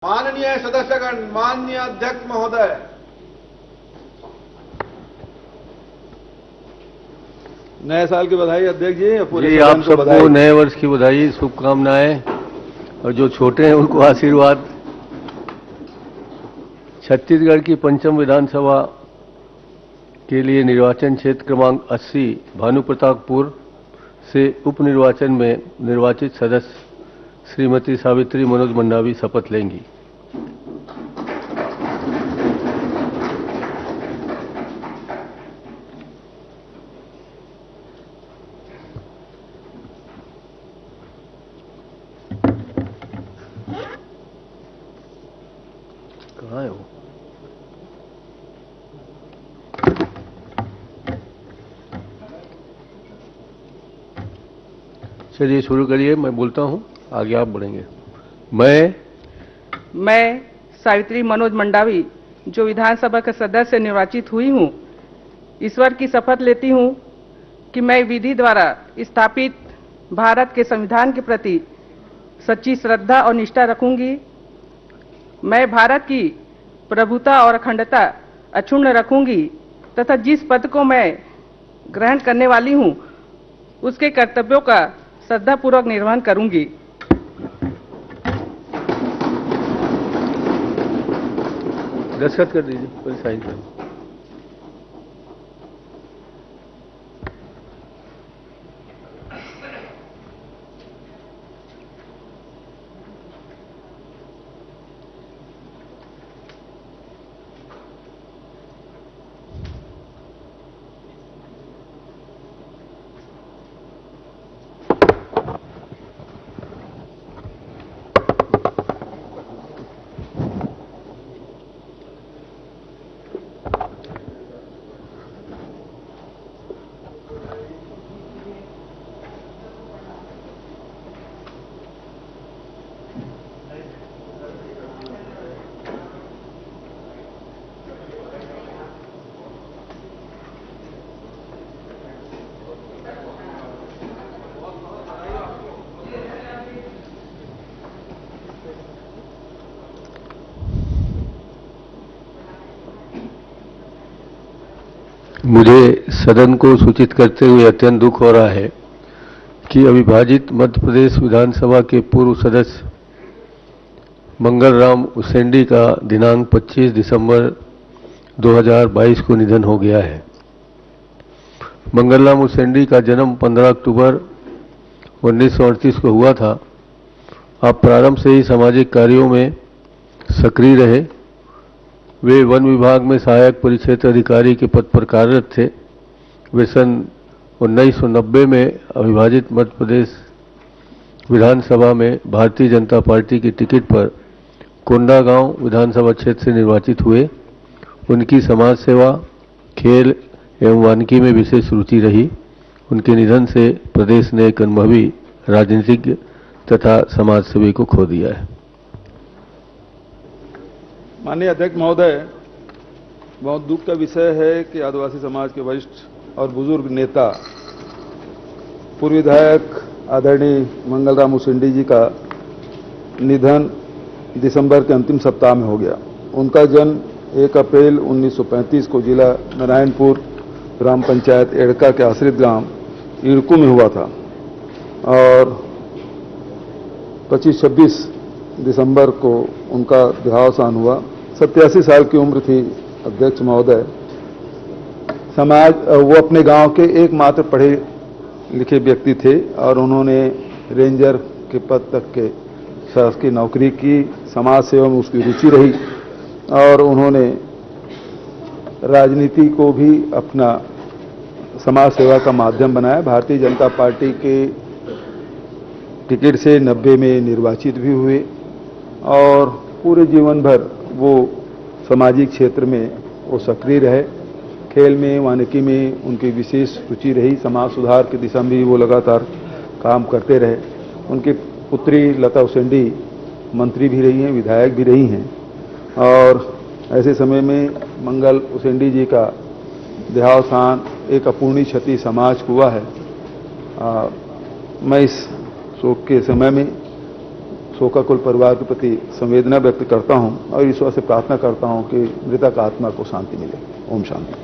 माननीय सदस्यगण, माननीय अध्यक्ष महोदय, नए साल की बधाई अध्यक्ष जी। जी, आप सबको नए वर्ष की बधाई, शुभकामनाएं, और जो छोटे हैं उनको आशीर्वाद। छत्तीसगढ़ की पंचम विधानसभा के लिए निर्वाचन क्षेत्र क्रमांक 80 भानुप्रतापपुर से उप निर्वाचन में निर्वाचित सदस्य श्रीमती सावित्री मनोज मंडावी शपथ लेंगी। कहाँ है वो? चलिए शुरू करिए, मैं बोलता हूँ, आगे आप बढ़ेंगे। मैं सावित्री मनोज मंडावी, जो विधानसभा का सदस्य निर्वाचित हुई हूँ, ईश्वर की शपथ लेती हूँ कि मैं विधि द्वारा स्थापित भारत के संविधान के प्रति सच्ची श्रद्धा और निष्ठा रखूंगी। मैं भारत की प्रभुता और अखंडता अक्षुण्ण रखूंगी तथा जिस पद को मैं ग्रहण करने वाली हूँ उसके कर्तव्यों का श्रद्धापूर्वक निर्वहन करूंगी। दस्तखत कर दीजिए, कोई साइन कर। मुझे सदन को सूचित करते हुए अत्यंत दुख हो रहा है कि अविभाजित मध्य प्रदेश विधानसभा के पूर्व सदस्य मंगल राम उसेंडी का दिनांक 25 दिसंबर 2022 को निधन हो गया है। मंगल राम उसेंडी का जन्म 15 अक्टूबर 1938 को हुआ था। आप प्रारंभ से ही सामाजिक कार्यों में सक्रिय रहे। वे वन विभाग में सहायक परिक्षेत्र अधिकारी के पद पर कार्यरत थे। वे सन 1990 में अविभाजित मध्य प्रदेश विधानसभा में भारतीय जनता पार्टी की टिकट पर कोंडागांव विधानसभा क्षेत्र से निर्वाचित हुए। उनकी समाज सेवा, खेल एवं वानिकी में विशेष रुचि रही। उनके निधन से प्रदेश ने एक अनुभवी राजनीतिज्ञ तथा समाजसेवी को खो दिया है। माननीय अध्यक्ष महोदय, बहुत दुख का विषय है कि आदिवासी समाज के वरिष्ठ और बुजुर्ग नेता पूर्व विधायक आदरणीय मंगल राम उसेंडी जी का निधन दिसंबर के अंतिम सप्ताह में हो गया। उनका जन्म 1 अप्रैल 1935 को जिला नारायणपुर ग्राम पंचायत एड़का के आश्रित ग्राम इड़कू में हुआ था और 25-26 दिसंबर को उनका देहावसान हुआ। 87 साल की उम्र थी अध्यक्ष महोदय। वो अपने गांव के एकमात्र पढ़े लिखे व्यक्ति थे और उन्होंने रेंजर के पद तक के शासकीय नौकरी की। समाज सेवा में उसकी रुचि रही और उन्होंने राजनीति को भी अपना समाज सेवा का माध्यम बनाया। भारतीय जनता पार्टी के टिकट से 90 में निर्वाचित भी हुए और पूरे जीवन भर वो सामाजिक क्षेत्र में वो सक्रिय रहे। खेल में, वानिकी में उनकी विशेष रुचि रही। समाज सुधार की दिशा में भी वो लगातार काम करते रहे। उनकी पुत्री लता उसेंडी मंत्री भी रही हैं, विधायक भी रही हैं और ऐसे समय में मंगल उसेंडी जी का देहावसान एक अपूर्णीय क्षति समाज को हुआ है। मैं इस शोक के समय में शोकाकुल परिवार के प्रति संवेदना व्यक्त करता हूं और ईश्वर से प्रार्थना करता हूं कि मृतक आत्मा को शांति मिले। ओम शांति।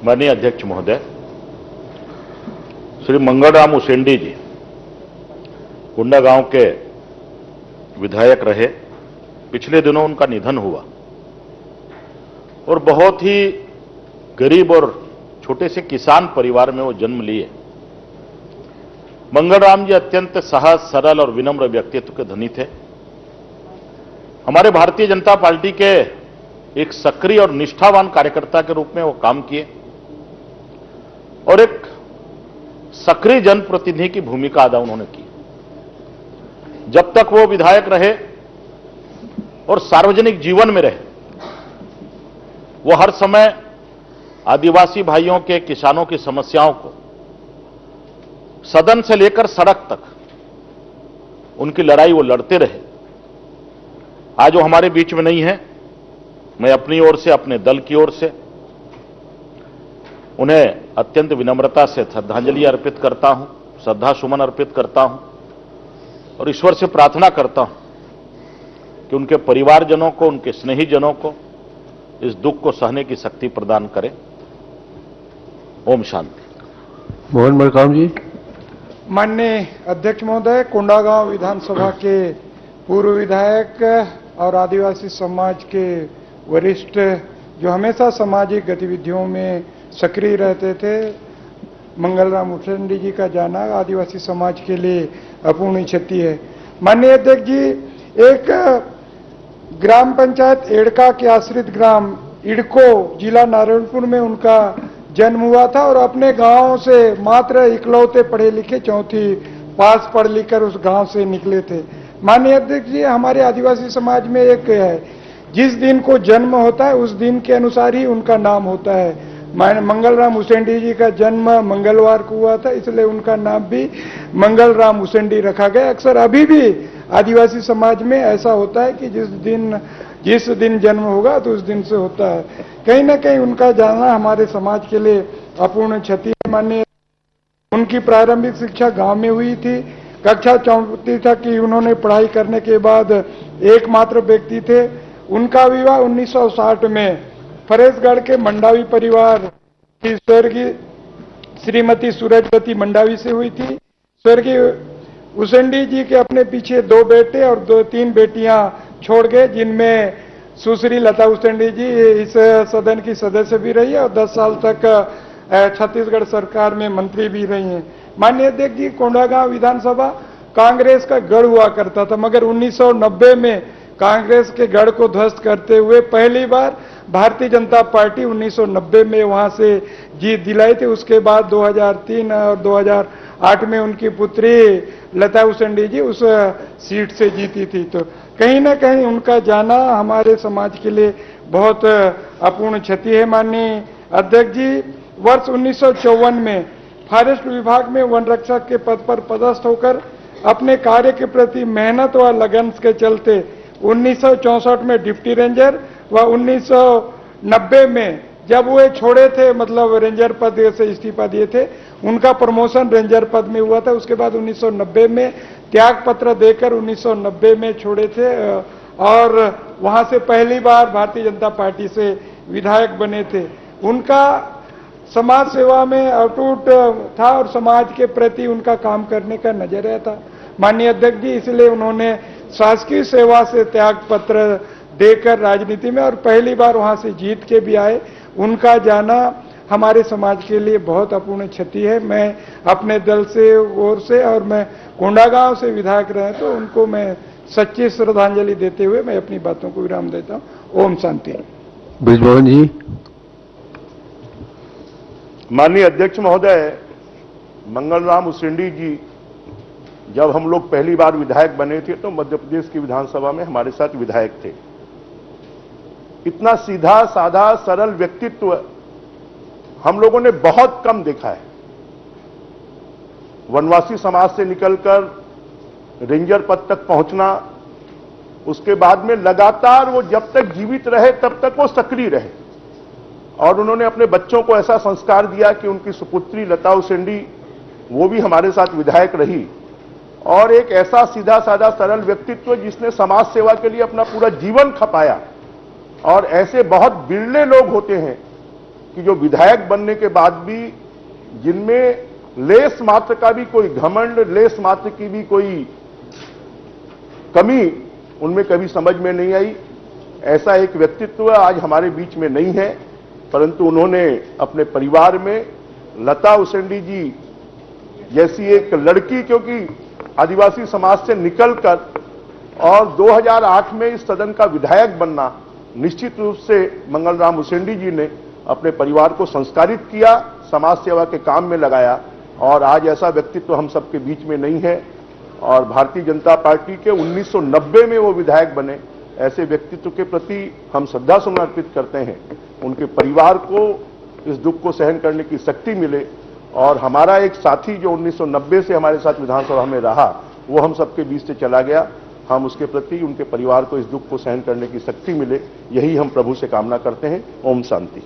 माननीय अध्यक्ष महोदय, श्री मंगलराम उसेंडी जी कुंडागांव के विधायक रहे। पिछले दिनों उनका निधन हुआ और बहुत ही गरीब और छोटे से किसान परिवार में वो जन्म लिए। मंगलराम जी अत्यंत सहज, सरल और विनम्र व्यक्तित्व के धनी थे। हमारे भारतीय जनता पार्टी के एक सक्रिय और निष्ठावान कार्यकर्ता के रूप में वो काम किए और एक सक्रिय जनप्रतिनिधि की भूमिका अदा उन्होंने की। जब तक वो विधायक रहे और सार्वजनिक जीवन में रहे, वो हर समय आदिवासी भाइयों के, किसानों की समस्याओं को सदन से लेकर सड़क तक उनकी लड़ाई वो लड़ते रहे। आज वो हमारे बीच में नहीं है। मैं अपनी ओर से, अपने दल की ओर से उन्हें अत्यंत विनम्रता से श्रद्धांजलि अर्पित करता हूं, श्रद्धा सुमन अर्पित करता हूं और ईश्वर से प्रार्थना करता हूं कि उनके परिवारजनों को, उनके स्नेहीजनों को इस दुख को सहने की शक्ति प्रदान करे। ओम शांति। मोहन मरकाम जी। माननीय अध्यक्ष महोदय, कोंडागांव विधानसभा के पूर्व विधायक और आदिवासी समाज के वरिष्ठ जो हमेशा सामाजिक गतिविधियों में सक्रिय रहते थे, मंगलराम उसेंडी जी का जाना आदिवासी समाज के लिए अपूर्णीय क्षति है। माननीय अध्यक्ष जी, एक ग्राम पंचायत एड़का के आश्रित ग्राम इड़को, जिला नारायणपुर में उनका जन्म हुआ था और अपने गांव से मात्र इकलौते पढ़े लिखे चौथी पास पढ़ लिखकर उस गांव से निकले थे। माननीय अध्यक्ष जी, हमारे आदिवासी समाज में एक है, जिस दिन को जन्म होता है उस दिन के अनुसार ही उनका नाम होता है। मंगलराम उसेंडी जी का जन्म मंगलवार को हुआ था, इसलिए उनका नाम भी मंगलराम उसेंडी रखा गया। अक्सर अभी भी आदिवासी समाज में ऐसा होता है कि जिस दिन जन्म होगा तो उस दिन से होता है। कहीं ना कहीं उनका जाना हमारे समाज के लिए अपूर्ण क्षति है। माननीय, उनकी प्रारंभिक शिक्षा गांव में हुई थी। कक्षा 4 तक की उन्होंने पढ़ाई करने के बाद एकमात्र व्यक्ति थे। उनका विवाह 1960 में फरेशगढ़ के मंडावी परिवार की स्वर्गीय श्रीमती सूरजवती मंडावी से हुई थी। स्वर्गीय उसेंडी जी के अपने पीछे 2 बेटे और 3 बेटियां छोड़ गए, जिनमें सुश्री लता उसेंडी जी इस सदन की सदस्य भी रही है और 10 साल तक छत्तीसगढ़ सरकार में मंत्री भी रही हैं। माननीय अध्यक्ष जी, कोंडागांव विधानसभा कांग्रेस का गढ़ हुआ करता था, मगर 1990 में कांग्रेस के गढ़ को ध्वस्त करते हुए पहली बार भारतीय जनता पार्टी 1990 में वहां से जीत दिलाई थी। उसके बाद 2003 और 2008 में उनकी पुत्री लता उसेंडी जी उस सीट से जीती थी। तो कहीं ना कहीं उनका जाना हमारे समाज के लिए बहुत अपूर्ण क्षति है। माननीय अध्यक्ष जी, वर्ष 1954 में फॉरेस्ट विभाग में वन रक्षक के पद पर पदस्थ होकर अपने कार्य के प्रति मेहनत व लगन के चलते 1964 में डिप्टी रेंजर व 1990 में जब वो छोड़े थे, मतलब रेंजर पद से इस्तीफा दिए थे, उनका प्रमोशन रेंजर पद में हुआ था। उसके बाद 1990 में त्याग पत्र देकर 1990 में छोड़े थे और वहां से पहली बार भारतीय जनता पार्टी से विधायक बने थे। उनका समाज सेवा में अटूट था और समाज के प्रति उनका काम करने का नजरिया था। माननीय अध्यक्ष जी, इसलिए उन्होंने शासकीय सेवा से त्याग पत्र देकर राजनीति में और पहली बार वहां से जीत के भी आए। उनका जाना हमारे समाज के लिए बहुत अपूर्ण क्षति है। मैं अपने दल से ओर से और मैं कोंडागांव से विधायक रहे तो उनको मैं सच्ची श्रद्धांजलि देते हुए मैं अपनी बातों को विराम देता हूं। ओम शांति। ब्रिजमोहन जी। माननीय अध्यक्ष महोदय, मंगलराम उसेंडी जी जब हम लोग पहली बार विधायक बने थे तो मध्य प्रदेश की विधानसभा में हमारे साथ विधायक थे। इतना सीधा साधा सरल व्यक्तित्व हम लोगों ने बहुत कम देखा है। वनवासी समाज से निकलकर रेंजर पद तक पहुंचना, उसके बाद में लगातार वो जब तक जीवित रहे तब तक वो सक्रिय रहे और उन्होंने अपने बच्चों को ऐसा संस्कार दिया कि उनकी सुपुत्री लता उसेंडी वो भी हमारे साथ विधायक रही और एक ऐसा सीधा साधा सरल व्यक्तित्व जिसने समाज सेवा के लिए अपना पूरा जीवन खपाया। और ऐसे बहुत बिरले लोग होते हैं कि जो विधायक बनने के बाद भी जिनमें लेस मात्र का भी कोई घमंड, लेस मात्र की भी कोई कमी उनमें कभी समझ में नहीं आई। ऐसा एक व्यक्तित्व आज हमारे बीच में नहीं है, परंतु उन्होंने अपने परिवार में लता उसेंडी जी जैसी एक लड़की, क्योंकि आदिवासी समाज से निकलकर और 2008 में इस सदन का विधायक बनना, निश्चित रूप से मंगल राम उसेंडी जी ने अपने परिवार को संस्कारित किया, समाज सेवा के काम में लगाया। और आज ऐसा व्यक्तित्व हम सबके बीच में नहीं है। और भारतीय जनता पार्टी के 1990 में वो विधायक बने, ऐसे व्यक्तित्व के प्रति हम श्रद्धासुमन अर्पित करते हैं। उनके परिवार को इस दुख को सहन करने की शक्ति मिले और हमारा एक साथी जो 1990 से हमारे साथ विधानसभा में रहा, वो हम सबके बीच से चला गया। हम उसके प्रति, उनके परिवार को इस दुख को सहन करने की शक्ति मिले, यही हम प्रभु से कामना करते हैं। ओम शांति।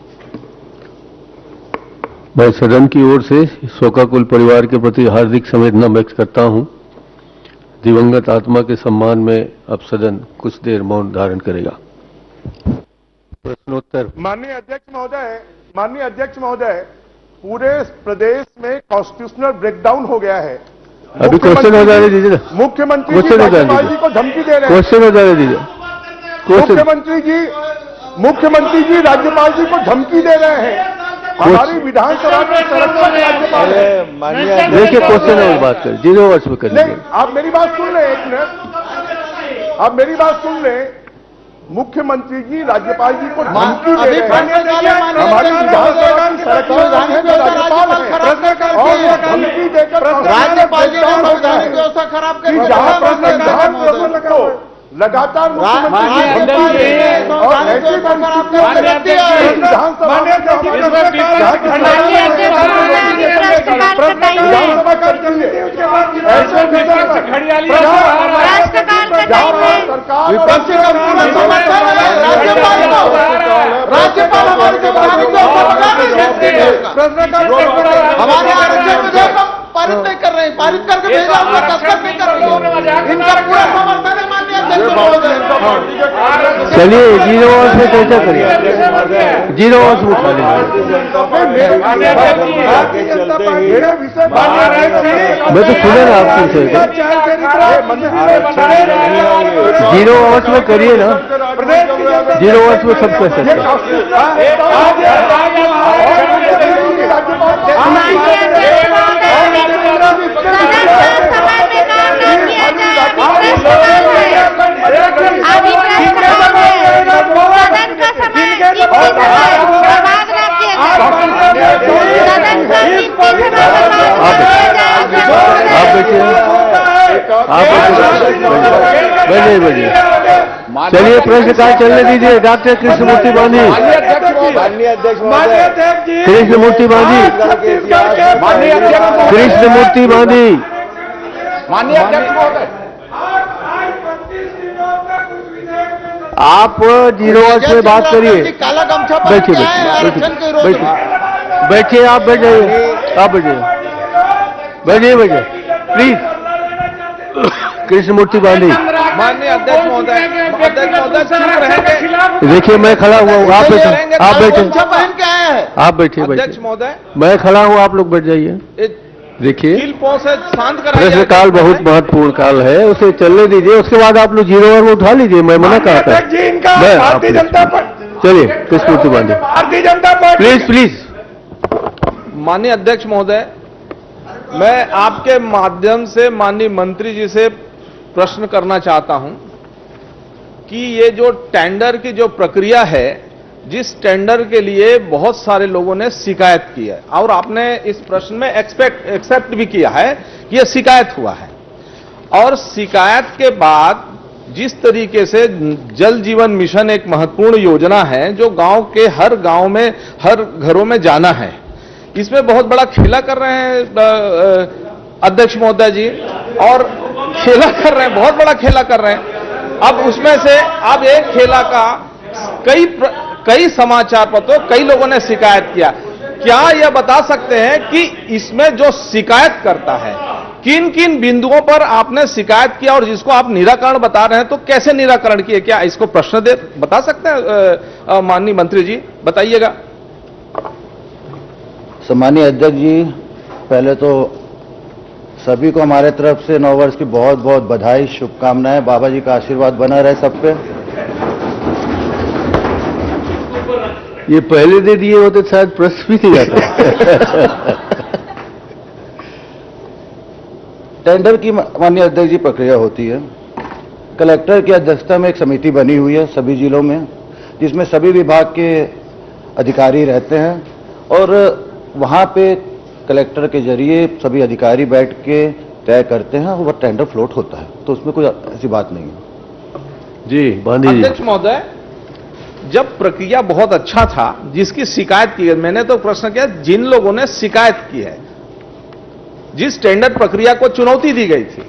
मैं सदन की ओर से शोकाकुल परिवार के प्रति हार्दिक संवेदना व्यक्त करता हूं। दिवंगत आत्मा के सम्मान में अब सदन कुछ देर मौन धारण करेगा। प्रश्नोत्तर। माननीय अध्यक्ष महोदय, पूरे प्रदेश में कॉन्स्टिट्यूशनल ब्रेकडाउन हो गया है। अभी क्वेश्चन हो जाने दीजिए ना। मुख्यमंत्री जी राज्यपाल जी को धमकी दे रहे हैं। क्वेश्चन हो जाने दीजिए। मुख्यमंत्री जी राज्यपाल जी को धमकी दे रहे हैं। हमारी विधानसभा में संरक्षण राज्यपाल है। देखिए क्वेश्चन है, बात करें, 0 वर्ष में करेंगे। नहीं, आप मेरी बात सुन लें, एक मिनट, आप मेरी बात सुन लें। मुख्यमंत्री जी राज्यपाल जी को धमकी दे रहे हैं। हमारी विधानसभा की संरक्षण राज्यपाल है और धमकी देकर राज्यपाल जी ने संवैधानिक व्यवस्था खराब कर दी। जहां पर संविधान प्रभु को लगातार मुख्यमंत्री और ऐसी राज्यपाल हमारे पारित नहीं कर रहे हैं, पारित करके भेजा, उनका दस्तखत नहीं कर रहे हैं। इनका पूरा समर्थन है माननीय अध्यक्ष महोदय। चलिए 0 वर्ष में चर्चा करिए, 0 वर्ष में उठा लीजिए। मैं तो सुना ना आपसे, 0 वर्ष में करिए ना, 0 वर्ष में सब कर सकते हैं। बैठिए। चलिए प्रश्नकाल चलने दीजिए। डॉक्टर कृष्णमूर्ति बांधी, कृष्णमूर्ति बांधी, कृष्णमूर्ति बांधी। आप 0 वर्ष में बात करिए। बैठिए, बैठिए, आप बैठ जाइए, आप बैठिए, प्लीज। कृष्णमूर्ति बांधी। माननीय अध्यक्ष महोदय, देखिए मैं खड़ा हुआ हूँ, आप बैठे, पहन के आए हैं। आप बैठिए, अध्यक्ष महोदय, मैं खड़ा हूँ, आप लोग बैठ जाइए। देखिए शांत प्रश्नकाल बहुत महत्वपूर्ण काल है, उसे चलने दीजिए। उसके बाद आप लोग 0 वर्ष में उठा लीजिए, मैं मना करता हूँ। चलिए कृष्णमूर्ति बांधी, भारतीय जनता पार्टी प्लीज। माननीय अध्यक्ष महोदय, मैं आपके माध्यम से माननीय मंत्री जी से प्रश्न करना चाहता हूं कि ये जो टेंडर की जो प्रक्रिया है, जिस टेंडर के लिए बहुत सारे लोगों ने शिकायत की है और आपने इस प्रश्न में एक्सेप्ट भी किया है कि यह शिकायत हुआ है, और शिकायत के बाद जिस तरीके से जल जीवन मिशन एक महत्वपूर्ण योजना है जो गांव के हर गांव में, हर घरों में जाना है, इसमें बहुत बड़ा खेला कर रहे हैं अध्यक्ष महोदय जी, और खेला कर रहे हैं, बहुत बड़ा खेला कर रहे हैं। अब उसमें से अब एक खेला का कई समाचार पत्रों, कई लोगों ने शिकायत किया। क्या यह बता सकते हैं कि इसमें जो शिकायत करता है, किन किन बिंदुओं पर आपने शिकायत किया और जिसको आप निराकरण बता रहे हैं, तो कैसे निराकरण किए? क्या इसको प्रश्न दे बता सकते हैं माननीय मंत्री जी? बताइएगा। सम्मानीय अध्यक्ष जी, पहले तो सभी को हमारे तरफ से नव वर्ष की बहुत बहुत बधाई, शुभकामनाएं। बाबा जी का आशीर्वाद बना रहे सब पे। ये पहले दे दिए होते शायद प्रश्न भी नहीं आता। टेंडर की माननीय अध्यक्ष जी प्रक्रिया होती है। कलेक्टर की अध्यक्षता में एक समिति बनी हुई है सभी जिलों में, जिसमें सभी विभाग के अधिकारी रहते हैं और वहां पे कलेक्टर के जरिए सभी अधिकारी बैठ के तय करते हैं और वह टेंडर फ्लोट होता है। तो उसमें कोई ऐसी बात नहीं है। जी बांधी जी। अध्यक्ष महोदय, जब प्रक्रिया बहुत अच्छा था, जिसकी शिकायत की है, मैंने तो प्रश्न किया जिन लोगों ने शिकायत की है, जिस टेंडर प्रक्रिया को चुनौती दी गई थी,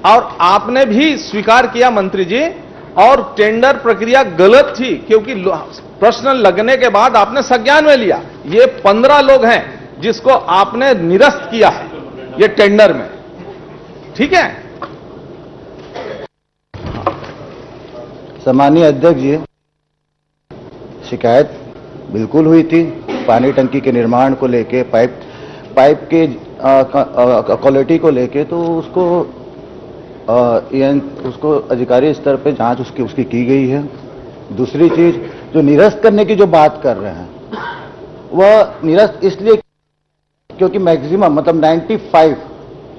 और आपने भी स्वीकार किया मंत्री जी, और टेंडर प्रक्रिया गलत थी क्योंकि प्रश्न लगने के बाद आपने संज्ञान में लिया। ये 15 लोग हैं जिसको आपने निरस्त किया है ये टेंडर में, ठीक है? सम्मानीय अध्यक्ष जी, शिकायत बिल्कुल हुई थी पानी टंकी के निर्माण को लेके, पाइप के क्वालिटी को लेके, तो उसको अधिकारी स्तर पे जांच उसकी की गई है। दूसरी चीज, जो निरस्त करने की जो बात कर रहे हैं, वह निरस्त इसलिए क्योंकि मैक्सिमम मतलब 95,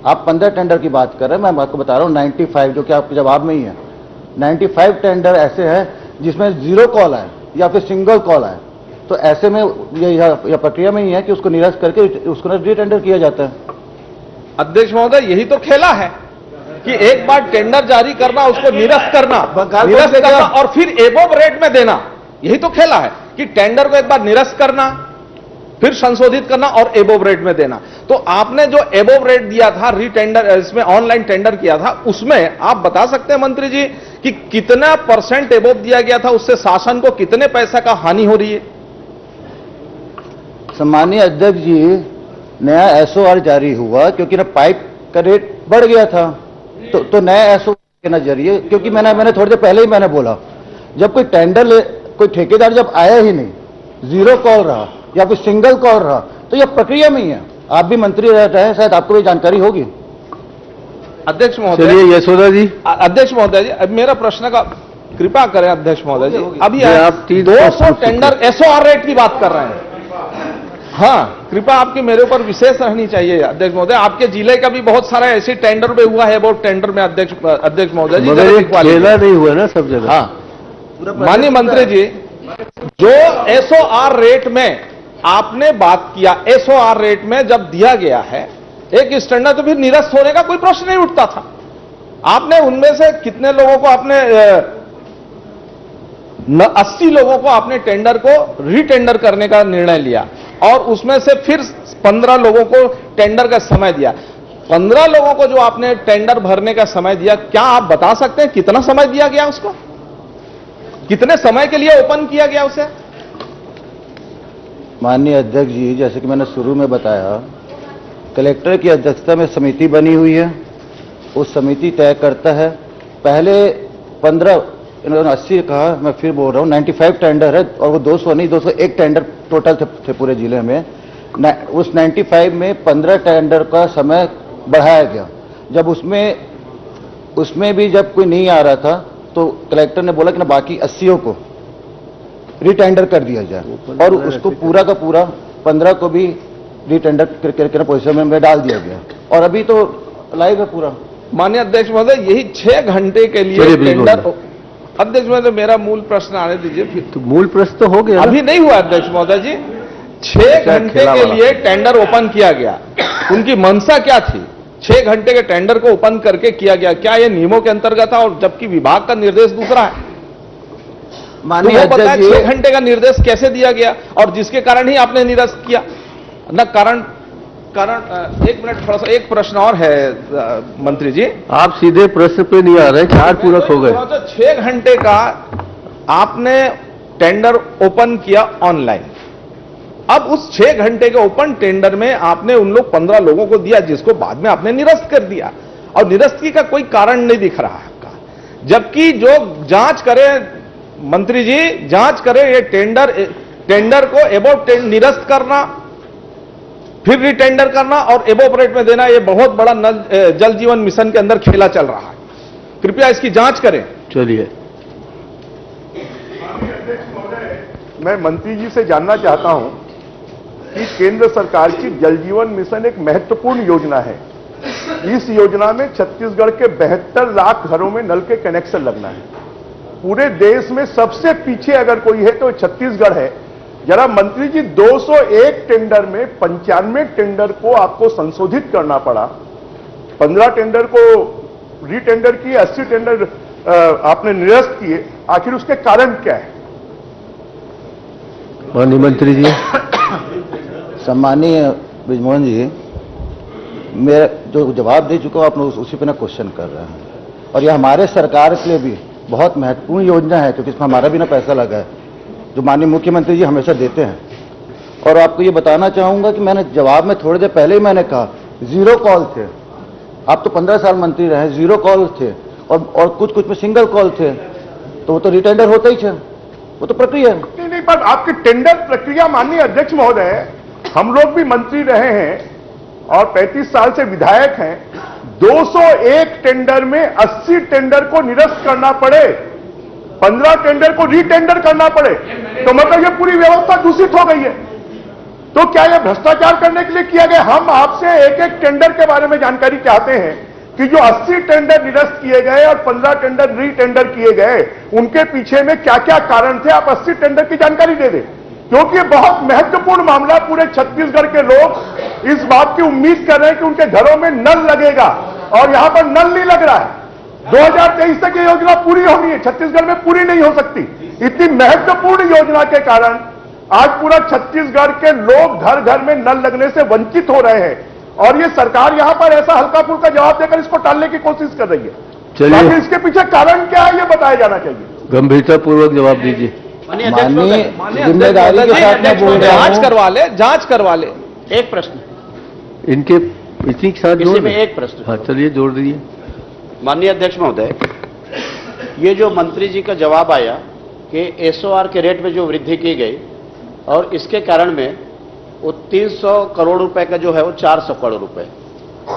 आप 15 टेंडर की बात कर रहे हैं, मैं आपको बता रहा हूं 95, जो कि आपके जवाब में ही है, 95 टेंडर ऐसे हैं जिसमें 0 कॉल आए या फिर सिंगल कॉल आए। तो ऐसे में यह प्रक्रिया में ही है कि उसको निरस्त करके उसको री-टेंडर किया जाता है। अध्यक्ष महोदय, यही तो खेला है कि एक बार टेंडर जारी करना, उसको निरस्त करना और फिर एबोव रेट में देना। यही तो खेला है कि टेंडर को एक बार निरस्त करना, फिर संशोधित करना और एबोव रेट में देना। तो आपने जो एबोव रेट दिया था, री-टेंडर, इसमें ऑनलाइन टेंडर किया था, उसमें आप बता सकते हैं मंत्री जी कि कितना % एबोव दिया गया था? उससे शासन को कितने पैसा का हानि हो रही है? सम्मानीय अध्यक्ष जी, नया एसओआर जारी हुआ क्योंकि ना पाइप का रेट बढ़ गया था, तो नया एसओआर के नजरिए, क्योंकि मैंने थोड़ी देर पहले ही मैंने बोला, जब कोई टेंडर कोई ठेकेदार जब आया ही नहीं, 0 कॉल रहा या फिर सिंगल कॉल रहा, तो यह प्रक्रिया में ही है। आप भी मंत्री रहे हैं, शायद आपको भी जानकारी होगी। अध्यक्ष महोदय, चलिए यशोदा जी। अध्यक्ष महोदय जी, अब मेरा प्रश्न का कृपा करें अध्यक्ष महोदय जी। अभी आप 200 टेंडर एसओआर रेट की बात कर रहे हैं। हाँ, कृपा आपकी मेरे ऊपर विशेष रहनी चाहिए अध्यक्ष महोदय। आपके जिले का भी बहुत सारा ऐसे टेंडर में हुआ है, बहुत टेंडर में अध्यक्ष महोदय जी, मगर ये खेला नहीं हुआ ना सब जगह। हाँ, माननीय मंत्री जी, जो एसओआर रेट में आपने बात किया, एसओआर रेट में जब दिया गया है एक स्टैंडर्ड, तो फिर निरस्त होने का कोई प्रश्न नहीं उठता था। आपने उनमें से कितने लोगों को आपने 80 लोगों को आपने टेंडर को री-टेंडर करने का निर्णय लिया और उसमें से फिर 15 लोगों को टेंडर का समय दिया। 15 लोगों को जो आपने टेंडर भरने का समय दिया, क्या आप बता सकते हैं कितना समय दिया गया उसको? कितने समय के लिए ओपन किया गया उसे? माननीय अध्यक्ष जी, जैसे कि मैंने शुरू में बताया, कलेक्टर की अध्यक्षता में समिति बनी हुई है। उस समिति तय करता है। पहले 15, इन्होंने 80 कहा, मैं फिर बोल रहा हूं 95 टेंडर है और वो 200 नहीं, 201 टेंडर टोटल थे पूरे जिले में। उस 95 में 15 टेंडर का समय बढ़ाया गया। जब उसमें भी जब कोई नहीं आ रहा था तो कलेक्टर ने बोला कि ना बाकी 80 को री-टेंडर कर दिया जाए और उसको पूरा का पूरा 15 को भी री-टेंडर करके पोजीशन में डाल दिया गया और अभी तो लाइव है पूरा। माननीय अध्यक्ष महोदय, यही 6 घंटे के लिए टेंडर। अध्यक्ष महोदय, मेरा मूल प्रश्न आने दीजिए फिर। तो मूल प्रश्न तो हो गया, अभी नहीं हुआ अध्यक्ष महोदय जी। 6 घंटे के लिए टेंडर ओपन किया गया, उनकी मंशा क्या थी? 6 घंटे के टेंडर को ओपन करके किया गया, क्या यह नियमों के अंतर्गत है? और जबकि विभाग का निर्देश दूसरा है। माननीय अध्यक्ष जी, 6 घंटे का निर्देश कैसे दिया गया और जिसके कारण ही आपने निरस्त किया ना? कारण एक मिनट, थोड़ा सा एक प्रश्न और है मंत्री जी। आप सीधे प्रश्न पे नहीं आ रहे, 4 पूरक हो गए। 6 घंटे का आपने टेंडर ओपन किया ऑनलाइन। अब उस 6 घंटे के ओपन टेंडर में आपने उन लोग 15 लोगों को दिया, जिसको बाद में आपने निरस्त कर दिया, और निरस्ती का कोई कारण नहीं दिख रहा है आपका। जबकि जो जांच करे, मंत्री जी जांच करे, ये टेंडर को एबोव निरस्त करना, फिर रिटेंडर करना और एबोव रेट में देना, ये बहुत बड़ा जल जीवन मिशन के अंदर खेला चल रहा है। कृपया इसकी जांच करें। चलिए, मैं मंत्री जी से जानना चाहता हूं कि केंद्र सरकार की जल जीवन मिशन एक महत्वपूर्ण योजना है। इस योजना में छत्तीसगढ़ के 72 लाख घरों में नल के कनेक्शन लगना है। पूरे देश में सबसे पीछे अगर कोई है तो छत्तीसगढ़ है। जरा मंत्री जी, 201 टेंडर में 95 टेंडर को आपको संशोधित करना पड़ा, 15 टेंडर को रीटेंडर किए, 80 टेंडर आपने निरस्त किए। आखिर उसके कारण क्या है? माननीय मंत्री जी। सम्मानीय बृजमोहन जी, मैं जो जवाब दे चुका हूं, आप लोग उसी पे ना क्वेश्चन कर रहे हैं। और यह हमारे सरकार के लिए भी बहुत महत्वपूर्ण योजना है, क्योंकि इसमें हमारा भी ना पैसा लगा है, जो माननीय मुख्यमंत्री जी हमेशा देते हैं। और आपको ये बताना चाहूंगा कि मैंने जवाब में थोड़ी देर पहले ही मैंने कहा, 0 कॉल थे। आप तो 15 साल मंत्री रहे, 0 कॉल थे, और कुछ में सिंगल कॉल थे, तो वो तो रिटेंडर होता ही थे, वो तो प्रक्रिया है। नहीं, पर आपकी टेंडर प्रक्रिया, माननीय अध्यक्ष महोदय, हम लोग भी मंत्री रहे हैं और 35 साल से विधायक हैं। 201 टेंडर में 80 टेंडर को निरस्त करना पड़े, 15 टेंडर को रीटेंडर करना पड़े, तो मतलब ये पूरी व्यवस्था दूषित हो गई है। तो क्या यह भ्रष्टाचार करने के लिए किया गया? हम आपसे एक एक टेंडर के बारे में जानकारी चाहते हैं कि जो 80 टेंडर निरस्त किए गए और 15 टेंडर रीटेंडर किए गए, उनके पीछे में क्या क्या कारण थे, आप 80 टेंडर की जानकारी दे दें, क्योंकि ये बहुत महत्वपूर्ण मामला। पूरे छत्तीसगढ़ के लोग इस बात की उम्मीद कर रहे हैं कि उनके घरों में नल लगेगा, और यहां पर नल नहीं लग रहा है। 2023 तक ये योजना पूरी होनी है, छत्तीसगढ़ में पूरी नहीं हो सकती। इतनी महत्वपूर्ण योजना के कारण आज पूरा छत्तीसगढ़ के लोग घर घर में नल लगने से वंचित हो रहे हैं, और ये सरकार यहां पर ऐसा हल्का फुल्का जवाब देकर इसको टालने की कोशिश कर रही है। चलिए, इसके पीछे कारण क्या है, ये बताया जाना चाहिए। गंभीरता पूर्वक जवाब दीजिए। माननीय जिम्मेदारी के साथ मैं बोल रहा हूं। जांच करवा ले। एक प्रश्न इनके इसी के साथ इसी में एक प्रश्न। हाँ, चलिए जोड़ दीजिए। माननीय अध्यक्ष महोदय, ये जो मंत्री जी का जवाब आया कि एसओआर के रेट में जो वृद्धि की गई और इसके कारण में वो 300 करोड़ रुपए का जो है वो 400 करोड़ रुपए,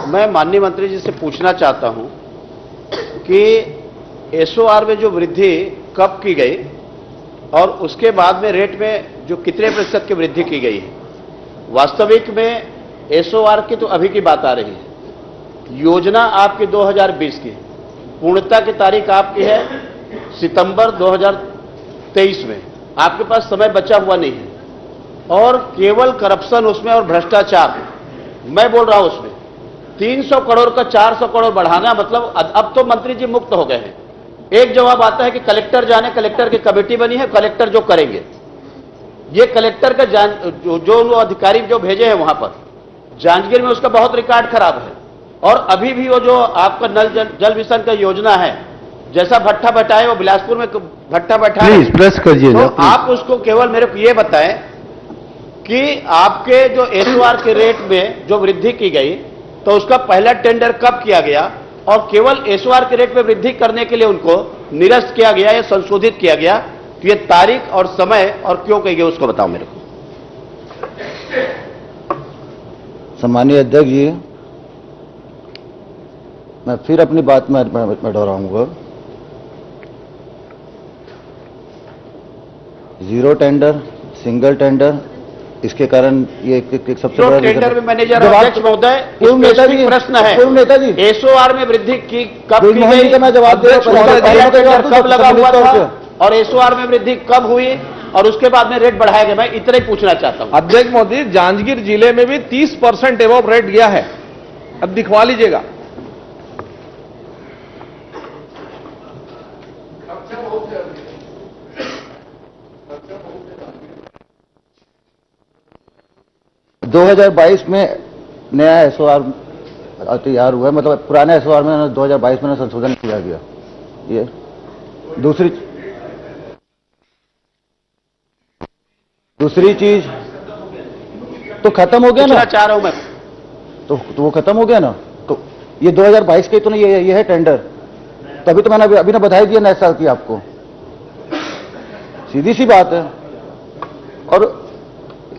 मैं माननीय मंत्री जी से पूछना चाहता हूं कि एसओआर में जो वृद्धि कब की गई और उसके बाद में रेट में जो कितने प्रतिशत की वृद्धि की गई है। वास्तविक में एसओआर की तो अभी की बात आ रही है, योजना आपकी 2020 की है, पूर्णता की तारीख आपकी है सितंबर 2023 में, आपके पास समय बचा हुआ नहीं है, और केवल करप्शन उसमें और भ्रष्टाचार मैं बोल रहा हूं उसमें 300 करोड़ का 400 करोड़ बढ़ाना, मतलब अब तो मंत्री जी मुक्त हो गए हैं। एक जवाब आता है कि कलेक्टर जाने, कलेक्टर की कमेटी बनी है, कलेक्टर जो करेंगे। ये कलेक्टर का जो अधिकारी जो भेजे हैं वहां पर जांजगीर में, उसका बहुत रिकॉर्ड खराब है। और अभी भी वो जो आपका नल जल मिशन का योजना है, जैसा भट्ठा बैठाए, वो बिलासपुर में भट्ठा बैठा है, प्रेस करिए तो आप उसको केवल मेरे को ये बताएं कि आपके जो एसओआर के रेट में जो वृद्धि की गई, तो उसका पहला टेंडर कब किया गया और केवल एसओआर के रेट में वृद्धि करने के लिए उनको निरस्त किया गया या संशोधित किया गया, तो ये तारीख और समय और क्यों कही गई उसको बताओ मेरे को। सम्मानीय अध्यक्ष जी, मैं फिर अपनी बात में दोहराऊंगा। 0 टेंडर, सिंगल टेंडर, इसके कारण ये एक सबसे बड़ा टेंडर में मैनेजर अध्यक्ष महोदय, प्रश्न है एसओआर में वृद्धि की कब की गई, मैं जवाब दे कब लगा हुआ था और एसओआर में वृद्धि कब हुई और उसके बाद में रेट बढ़ाया गया, मैं इतना ही पूछना चाहता हूं। अध्यक्ष महोदय, जांजगीर जिले में भी 30% एबव रेट गया है, अब दिखवा लीजिएगा। दो 2022 में नया एसओआर तैयार हुआ है, मतलब पुराने एसओआर में 2022 में संशोधन किया गया। ये दूसरी चीज तो खत्म हो गया ना, पूछना चाह रहा हूं मैं। तो वो खत्म हो गया ना। तो ये 2022 के तो नहीं, ये है टेंडर, तभी तो मैंने अभी ना बधाई दिया नए साल की आपको, सीधी सी बात है। और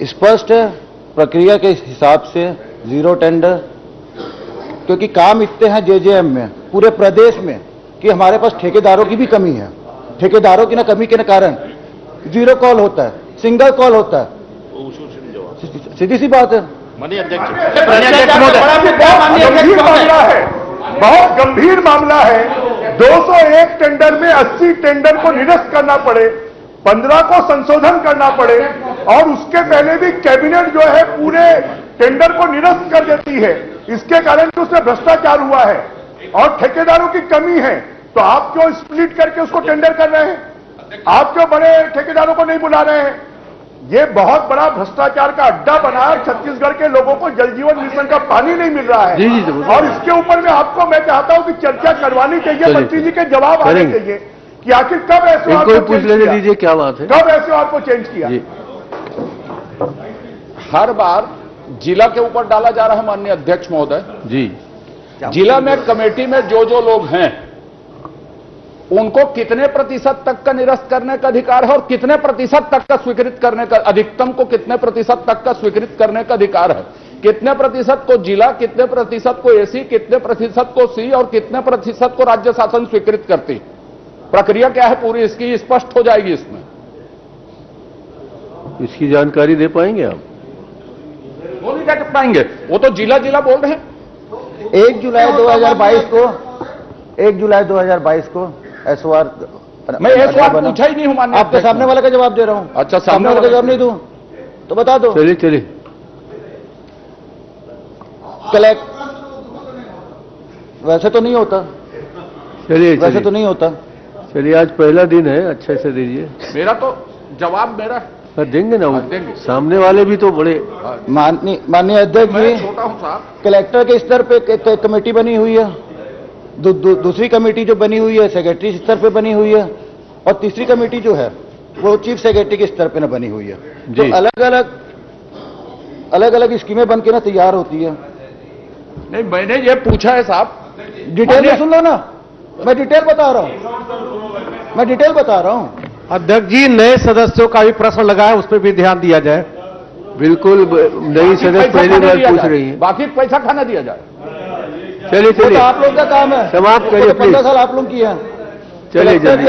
स्पष्ट है प्रक्रिया के हिसाब से जीरो टेंडर, क्योंकि काम इतने हैं जेजेएम में पूरे प्रदेश में कि हमारे पास ठेकेदारों की भी कमी है। ठेकेदारों की ना कमी के कारण जीरो कॉल होता है, सिंगल कॉल होता है, सीधी सी बात है। माननीय अध्यक्ष गंभीर मामला है, बहुत गंभीर मामला है। 201 टेंडर में 80 टेंडर को निरस्त करना पड़े, 15 को संशोधन करना पड़े, और उसके पहले भी कैबिनेट जो है पूरे टेंडर को निरस्त कर देती है। इसके कारण कि उसमें भ्रष्टाचार हुआ है और ठेकेदारों की कमी है। तो आप क्यों स्प्लिट करके उसको टेंडर कर रहे हैं? आप क्यों बड़े ठेकेदारों को नहीं बुला रहे हैं? ये बहुत बड़ा भ्रष्टाचार का अड्डा बना है। छत्तीसगढ़ के लोगों को जल जीवन मिशन का पानी नहीं मिल रहा है। और इसके ऊपर में आपको मैं चाहता हूं कि चर्चा करवानी चाहिए, मंत्री जी के जवाब आने चाहिए कि आखिर कब ऐसे पूछ लेने दीजिए क्या बात है, कब ऐसे आपको चेंज किया। हर बार जिला के ऊपर डाला जा रहा है माननीय अध्यक्ष महोदय जी। जिला में कमेटी में जो लोग हैं उनको कितने प्रतिशत तक का निरस्त करने का अधिकार है और कितने प्रतिशत तक का स्वीकृत करने का, अधिकतम को कितने प्रतिशत तक का स्वीकृत करने का अधिकार है? कितने प्रतिशत को जिला, कितने प्रतिशत को एसी, कितने प्रतिशत को सी और कितने प्रतिशत को राज्य शासन स्वीकृत करती? प्रक्रिया क्या है पूरी इसकी स्पष्ट हो जाएगी इसमें। इसकी जानकारी दे पाएंगे आप? वो नहीं कर पाएंगे, वो तो जिला जिला बोल रहे हैं। 1 जुलाई 2022 को एसओआर, मैं एसओआर पूछा ही नहीं हूं माननीय आपके सामने वाले का जवाब दे रहा हूं। अच्छा, सामने वाले का जवाब नहीं दूं तो बता दो। चलिए कलेक्ट वैसे तो नहीं होता, वैसे तो नहीं होता। चलिए आज पहला दिन है, अच्छे से दीजिए। मेरा तो जवाब मेरा देंगे ना, वो देंगे। सामने वाले भी तो बड़े। माननीय अध्यक्ष जी, छोटा हूं साहब, कलेक्टर के स्तर पे कमेटी बनी हुई है, दूसरी कमेटी जो बनी हुई है सेक्रेटरी स्तर पे बनी हुई है, और तीसरी कमेटी जो है वो चीफ सेक्रेटरी के स्तर पे ना बनी हुई है। तो अलग अलग स्कीमें बन के ना तैयार होती है। नहीं मैंने ये पूछा है साहब, डिटेल में सुन लो ना, मैं डिटेल बता रहा हूं। अध्यक्ष जी, नए सदस्यों का भी प्रश्न लगा है, उस पर भी ध्यान दिया जाए। बिल्कुल, नई सदस्य पहली बार पूछ रही है। बाकी पैसा खाना दिया जाए। चलिए तो आप लोग का काम है, समाप्त करिए। 15 साल आप लोग किए हैं। चलिए जल्दी,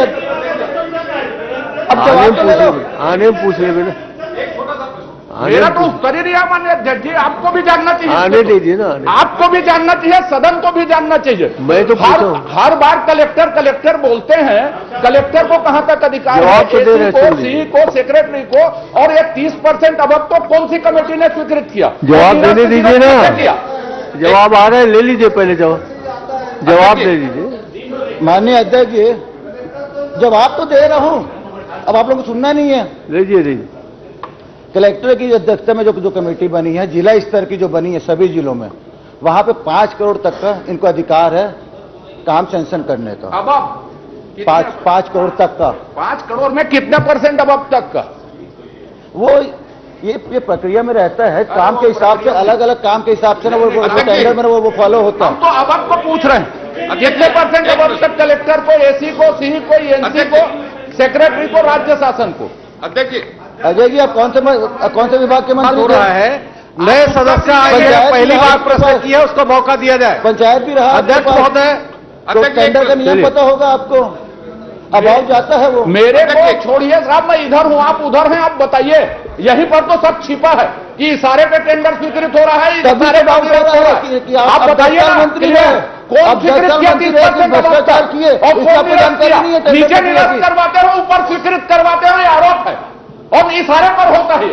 अब आने में पूछ लेंगे ना। मेरा तो उत्तर ही दिया माननीय अध्यक्ष जी, आपको भी जानना चाहिए। आने दीजिए ना, आपको भी जानना चाहिए, सदन को भी जानना चाहिए। मैं तो हर बार कलेक्टर बोलते हैं, कलेक्टर को कहां तक अधिकार है? एसी को, सी को, सेक्रेटरी को, और ये 30% अब तो कौन सी कमेटी ने स्वीकृत किया? जवाब देने दीजिए ना, जवाब आ रहा है, ले लीजिए पहले जवाब दे दीजिए। माननीय अध्यक्ष जी, जवाब तो दे रहा हूं, अब आप लोगों को सुनना नहीं है। लीजिए। कलेक्टर की अध्यक्षता में जो कमेटी बनी है, जिला स्तर की जो बनी है सभी जिलों में, वहां पे 5 करोड़ तक का इनको अधिकार है काम सैंक्शन करने का। अब 5 करोड़ तक का। 5 करोड़ में कितने % अब तक का? वो ये प्रक्रिया में रहता है, काम के हिसाब से, अलग अलग काम के हिसाब से ना वो टेंडर में वो फॉलो होता है। हम तो अब को पूछ रहे हैं, कितने % अब तक कलेक्टर को, एसी को, सी को, एनसी को, सेक्रेटरी को, राज्य शासन को? अजय जी, आप कौन से विभाग के मंत्री हो रहा है? नए सदस्य आए हैं, पहली बार प्रश्न किया, उसको मौका दिया जाए। पंचायत भी रहा अध्यक्ष महोदय, तो टेंडर का नियम पता होगा आपको, अभाव जाता है वो। मेरे को छोड़िए साहब, मैं इधर हूं, आप उधर हैं, आप बताइए। यहीं पर तो सब छिपा है कि इशारे पे टेंडर स्वीकृत हो रहा है, इशारे पे विरोध हो रहा है। आप बताइए ना, मंत्री है, कौन स्वीकृत किया? 30% भ्रष्टाचार किए, और नीचे निरस्त करवाते हो, ऊपर स्वीकृत करवाते हो, ये आरोप है और इशारे पर होता है।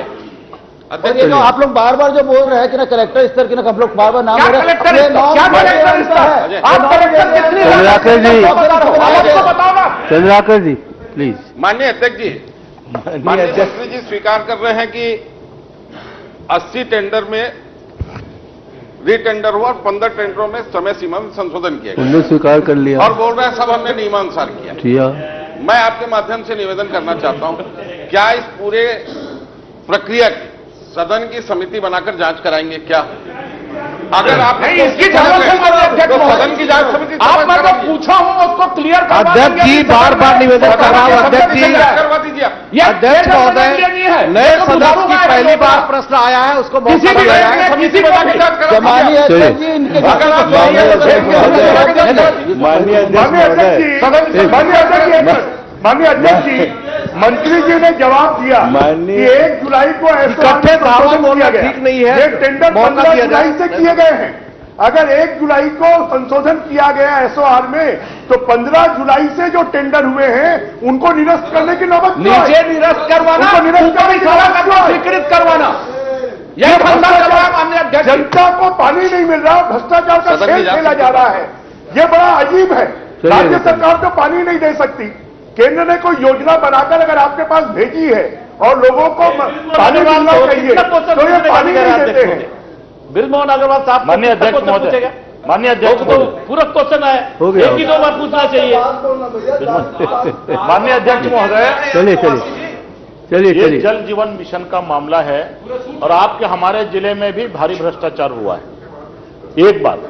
और ये जो आप लोग बार बार जो बोल रहे हैं कि ना कलेक्टर स्तर की, ना हम लोग बार बार नाम ले रहे हैं, कलेक्टर स्तर है? आप कलेक्टर कितनी चंद्राकर जी, बताओ ना। चंद्राकर जी प्लीज। माननीय अध्यक्ष जी, माननीय मंत्री जी स्वीकार कर रहे हैं कि 80 टेंडर में रीटेंडर हुआ और 15 टेंडरों में समय सीमा में संशोधन किया गया। उन्होंने स्वीकार कर लिया और बोल रहे हैं सब हमने नियमानुसार किया। मैं आपके माध्यम से निवेदन करना चाहता हूं, क्या इस पूरे प्रक्रिया की सदन की समिति बनाकर जांच कराएंगे क्या? अगर आप नहीं, इसकी जरूरत है माननीय अध्यक्ष तो महोदय। सदन की जांच समिति आप समझ मैं करवा तो दीजिए। पूछा हूँ उसको क्लियर करवा अध्यक्ष देंगे जी, कि बार बार निवेदन कर रहा हूं, अध्यक्ष जी। करवा दीजिए। ये अध्यक्ष महोदय, नए सदस्य की पहली बार प्रश्न आया है, उसको किसी मौका भी दिया देश जाए। में समिति किसी बना को के भी जांच करा माननीय दीजिए। अध्यक्ष जी, इनके अगर आप माननीय अध्यक्ष महोदय, माननीय अध्यक्ष जी, मंत्री जी ने जवाब दिया कि 1 जुलाई को इकट्ठे धावा बोलना ठीक नहीं है, ये टेंडर मौका 15 दिया जुलाई जाए। से किए गए हैं। अगर 1 जुलाई को संशोधन किया गया एसओआर में, तो 15 जुलाई से जो टेंडर हुए हैं उनको निरस्त करने की नौबत क्यों आई? नीचे निरस्त करवाना, उनको निरस्त ऊपर करने की इशारा नौबत करना, क्यों आई? स्वीकृत करवाना, यह धंधा चल रहा है माननीय अध्यक्ष जी। जनता को पानी नहीं मिल रहा, भ्रष्टाचार का सदन की खेल जांच खेला जा रहा है। ये बड़ा अजीब है। राज्य चलिए। सरकार तो पानी नहीं दे सकती, केंद्र ने कोई योजना बनाकर अगर आपके पास भेजी है और लोगों को पानी मिलना चाहिए, तो ये पानी नहीं देते हैं। बिरमोहन अग्रवाल साहब, माननीय अध्यक्ष महोदय, माननीय अध्यक्ष महोदय, पूरा क्वेश्चन है, हो गया। एक ही 2 बार पूछना चाहिए। माननीय अध्यक्ष महोदय, चलिए चलिए ये चलिए। जल जीवन मिशन का मामला है और आपके हमारे जिले में भी भारी भ्रष्टाचार हुआ है। एक बात,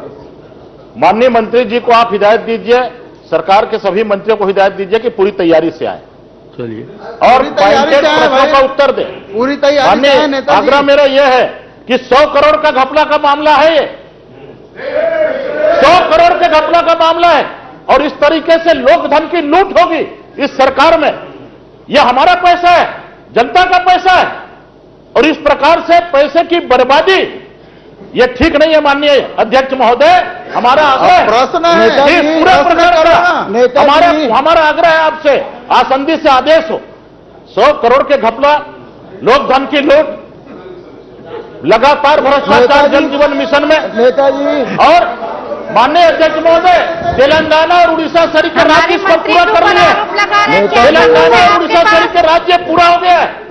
माननीय मंत्री जी को आप हिदायत दीजिए, सरकार के सभी मंत्रियों को हिदायत दीजिए कि पूरी तैयारी से आए चलिए और पॉइंटेड प्रश्नों का उत्तर दें। पूरी तैयारी से है, माननीय नेताजी। आग्रह मेरा यह है कि 100 करोड़ का घपला का मामला है ये, 100 करोड़ के घपला का मामला है और इस तरीके से लोकधन की लूट होगी इस सरकार में। यह हमारा पैसा है, जनता का पैसा है और इस प्रकार से पैसे की बर्बादी यह ठीक नहीं है। माननीय अध्यक्ष महोदय, हमारा आग्रह है प्रश्न है। इस पूरे प्रकरण का नेताजी। हमारा आग्रह है आपसे, आसंदी से आदेश हो। 100 करोड़ के घपला, लोकधन की लूट, लगातार भ्रष्टाचार जल जीवन मिशन में, नेताजी, और माननीय अध्यक्ष महोदय, तेलंगाना और उड़ीसा सहित के राज्य इसको पूरा कर लिए। तेलंगाना और उड़ीसा सहित के राज्य पूरा हो गया है।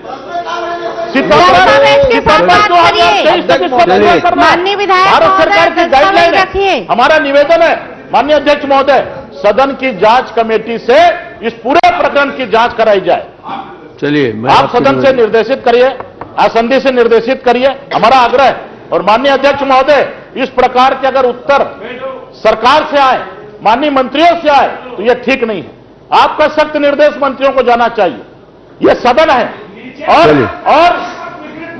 माननीय विधायक भारत सरकार की गाइडलाइन रखिए। है। हमारा निवेदन है माननीय अध्यक्ष महोदय, सदन की जांच कमेटी से इस पूरे प्रकरण की जांच कराई जाए। चलिए, मैं आप आपकी सदन से निवेदन- निर्देशित करिए, आसंदी से निर्देशित करिए, हमारा आग्रह है। और माननीय अध्यक्ष महोदय, इस प्रकार के अगर उत्तर सरकार से आए, माननीय मंत्रियों से आए, तो यह ठीक नहीं है। आपका सख्त निर्देश मंत्रियों को जाना चाहिए। यह सदन है और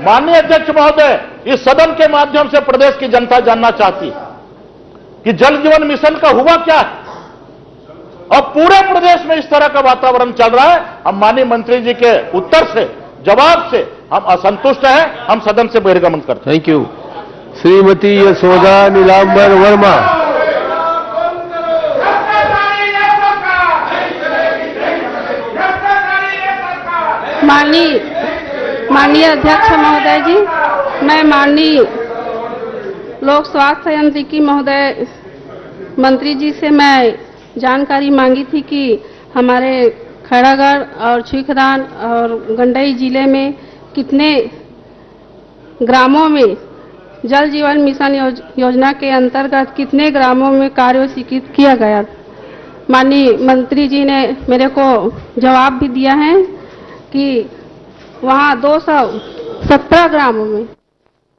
माननीय अध्यक्ष महोदय, इस सदन के माध्यम से प्रदेश की जनता जानना चाहती है कि जल जीवन मिशन का हुआ क्या है और पूरे प्रदेश में इस तरह का वातावरण चल रहा है। हम माननीय मंत्री जी के उत्तर से, जवाब से हम असंतुष्ट हैं, हम सदन से बहिर्गमन करते हैं। Thank you. श्रीमती यशोदा नीलांबर वर्मा। माननीय अध्यक्ष महोदय जी, मैं माननीय लोक स्वास्थ्य यांत्रिकी महोदय मंत्री जी से मैं जानकारी मांगी थी कि हमारे खैरागढ़ और छुईखदान और गंडई जिले में कितने ग्रामों में जल जीवन मिशन योजना के अंतर्गत कितने ग्रामों में कार्य स्वीकृत किया गया। माननीय मंत्री जी ने मेरे को जवाब भी दिया है कि वहाँ 217 ग्रामों में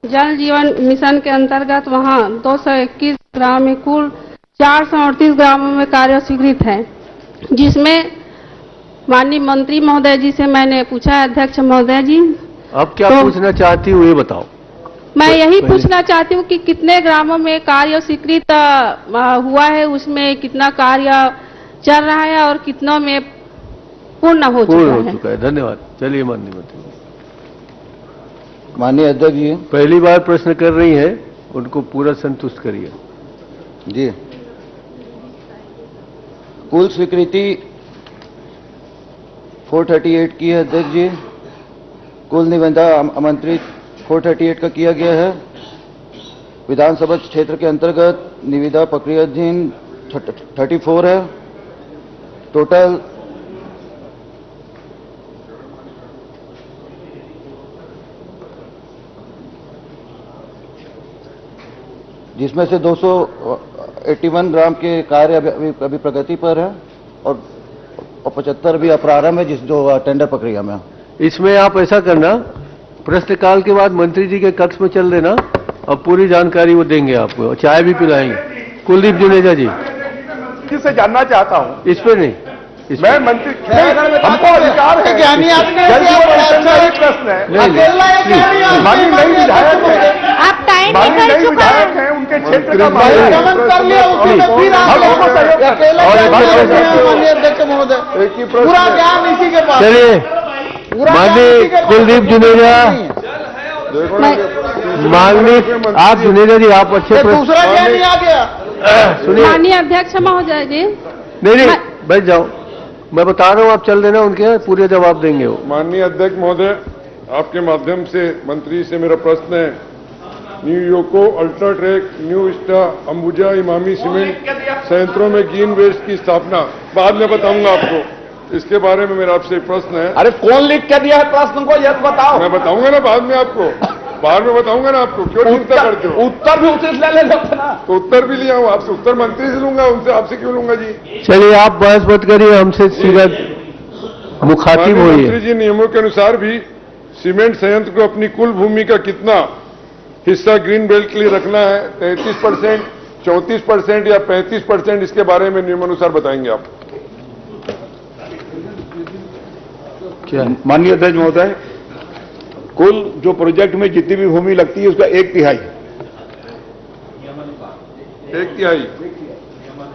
जल जीवन मिशन के अंतर्गत वहाँ 221 ग्राम में कुल 438 ग्रामों में कार्य स्वीकृत है, जिसमें माननीय मंत्री महोदय जी से मैंने पूछा, अध्यक्ष महोदय जी, अब क्या तो- पूछना चाहती हूँ ये बताओ। मैं यही पहले- पूछना चाहती हूँ कि कितने ग्रामों में कार्य स्वीकृत हुआ है, उसमें कितना कार्य चल रहा है और कितनों में पूर्ण हो चुका है। धन्यवाद। चलिए माननीय मंत्री, माननीय अध्यक्ष जी। पहली बार प्रश्न कर रही हैं, उनको पूरा संतुष्ट करिए। जी, कुल स्वीकृति 438 की है अध्यक्ष जी। कुल निविदा आमंत्रित 438 का किया गया है। विधानसभा क्षेत्र के अंतर्गत निविदा प्रक्रियाधीन 34 है। टोटल जिसमें से 281 ग्राम के कार्य अभी प्रगति पर है और 75 भी प्रारंभ है, जिस जो टेंडर प्रक्रिया में है। इसमें आप ऐसा करना प्रश्नकाल के बाद मंत्री जी के कक्ष में चल देना और पूरी जानकारी वो देंगे आपको और चाय भी पिलाएंगे। कुलदीप जुनेजा जी, किससे जानना चाहता हूं इस पे नहीं, इस मैं मंत्री हमको अधिकार है, ज्ञानी आदमी है, प्रश्न है, माननीय नई विधायक है, आप टाइम माननीय नई विधायक है, उनके क्षेत्र का मामला माननीय अध्यक्ष महोदय, पूरा ज्ञान इसी के पास। चलिए माननीय कुलदीप जुनेजा, माननीय आप जुनेजा जी आप अच्छे दूसरा ज्ञानी आ गया। सुनिए, माननीय अध्यक्ष महोदय जी, नहीं बैठ जाओ, मैं बता रहा हूँ, आप चल देना, उनके पूरे जवाब देंगे वो। माननीय अध्यक्ष महोदय, आपके माध्यम से मंत्री से मेरा प्रश्न है, न्यू योको, अल्ट्राटेक, न्यू स्टा, अंबुजा इमामी सीमेंट संयंत्रों में ग्रीन वेस्ट की स्थापना, बाद में बताऊंगा आपको, इसके बारे में मेरा आपसे प्रश्न है। अरे कौन लिख के दिया है प्रश्न को, यह बताओ। मैं बताऊंगा ना बाद में आपको, बाद में बताऊंगा ना आपको, क्यों चिंता करते हो? उत्तर भी उचित ले लेना ना, तो उत्तर भी लिया हूं आपसे, उत्तर मंत्री से लूंगा, उनसे आपसे क्यों लूंगा जी? चलिए आप बहस मत करिए, हमसे सीधा मुखातिब मंत्री होइए। जी, नियमों के अनुसार भी सीमेंट संयंत्र को अपनी कुल भूमि का कितना हिस्सा ग्रीन बेल्ट के लिए रखना है? 33%, 34% या 35%? इसके बारे में नियमानुसार बताएंगे आप। क्या माननीय अध्यक्ष महोदय, कुल जो प्रोजेक्ट में जितनी भी भूमि लगती है उसका 1/3। 1/3।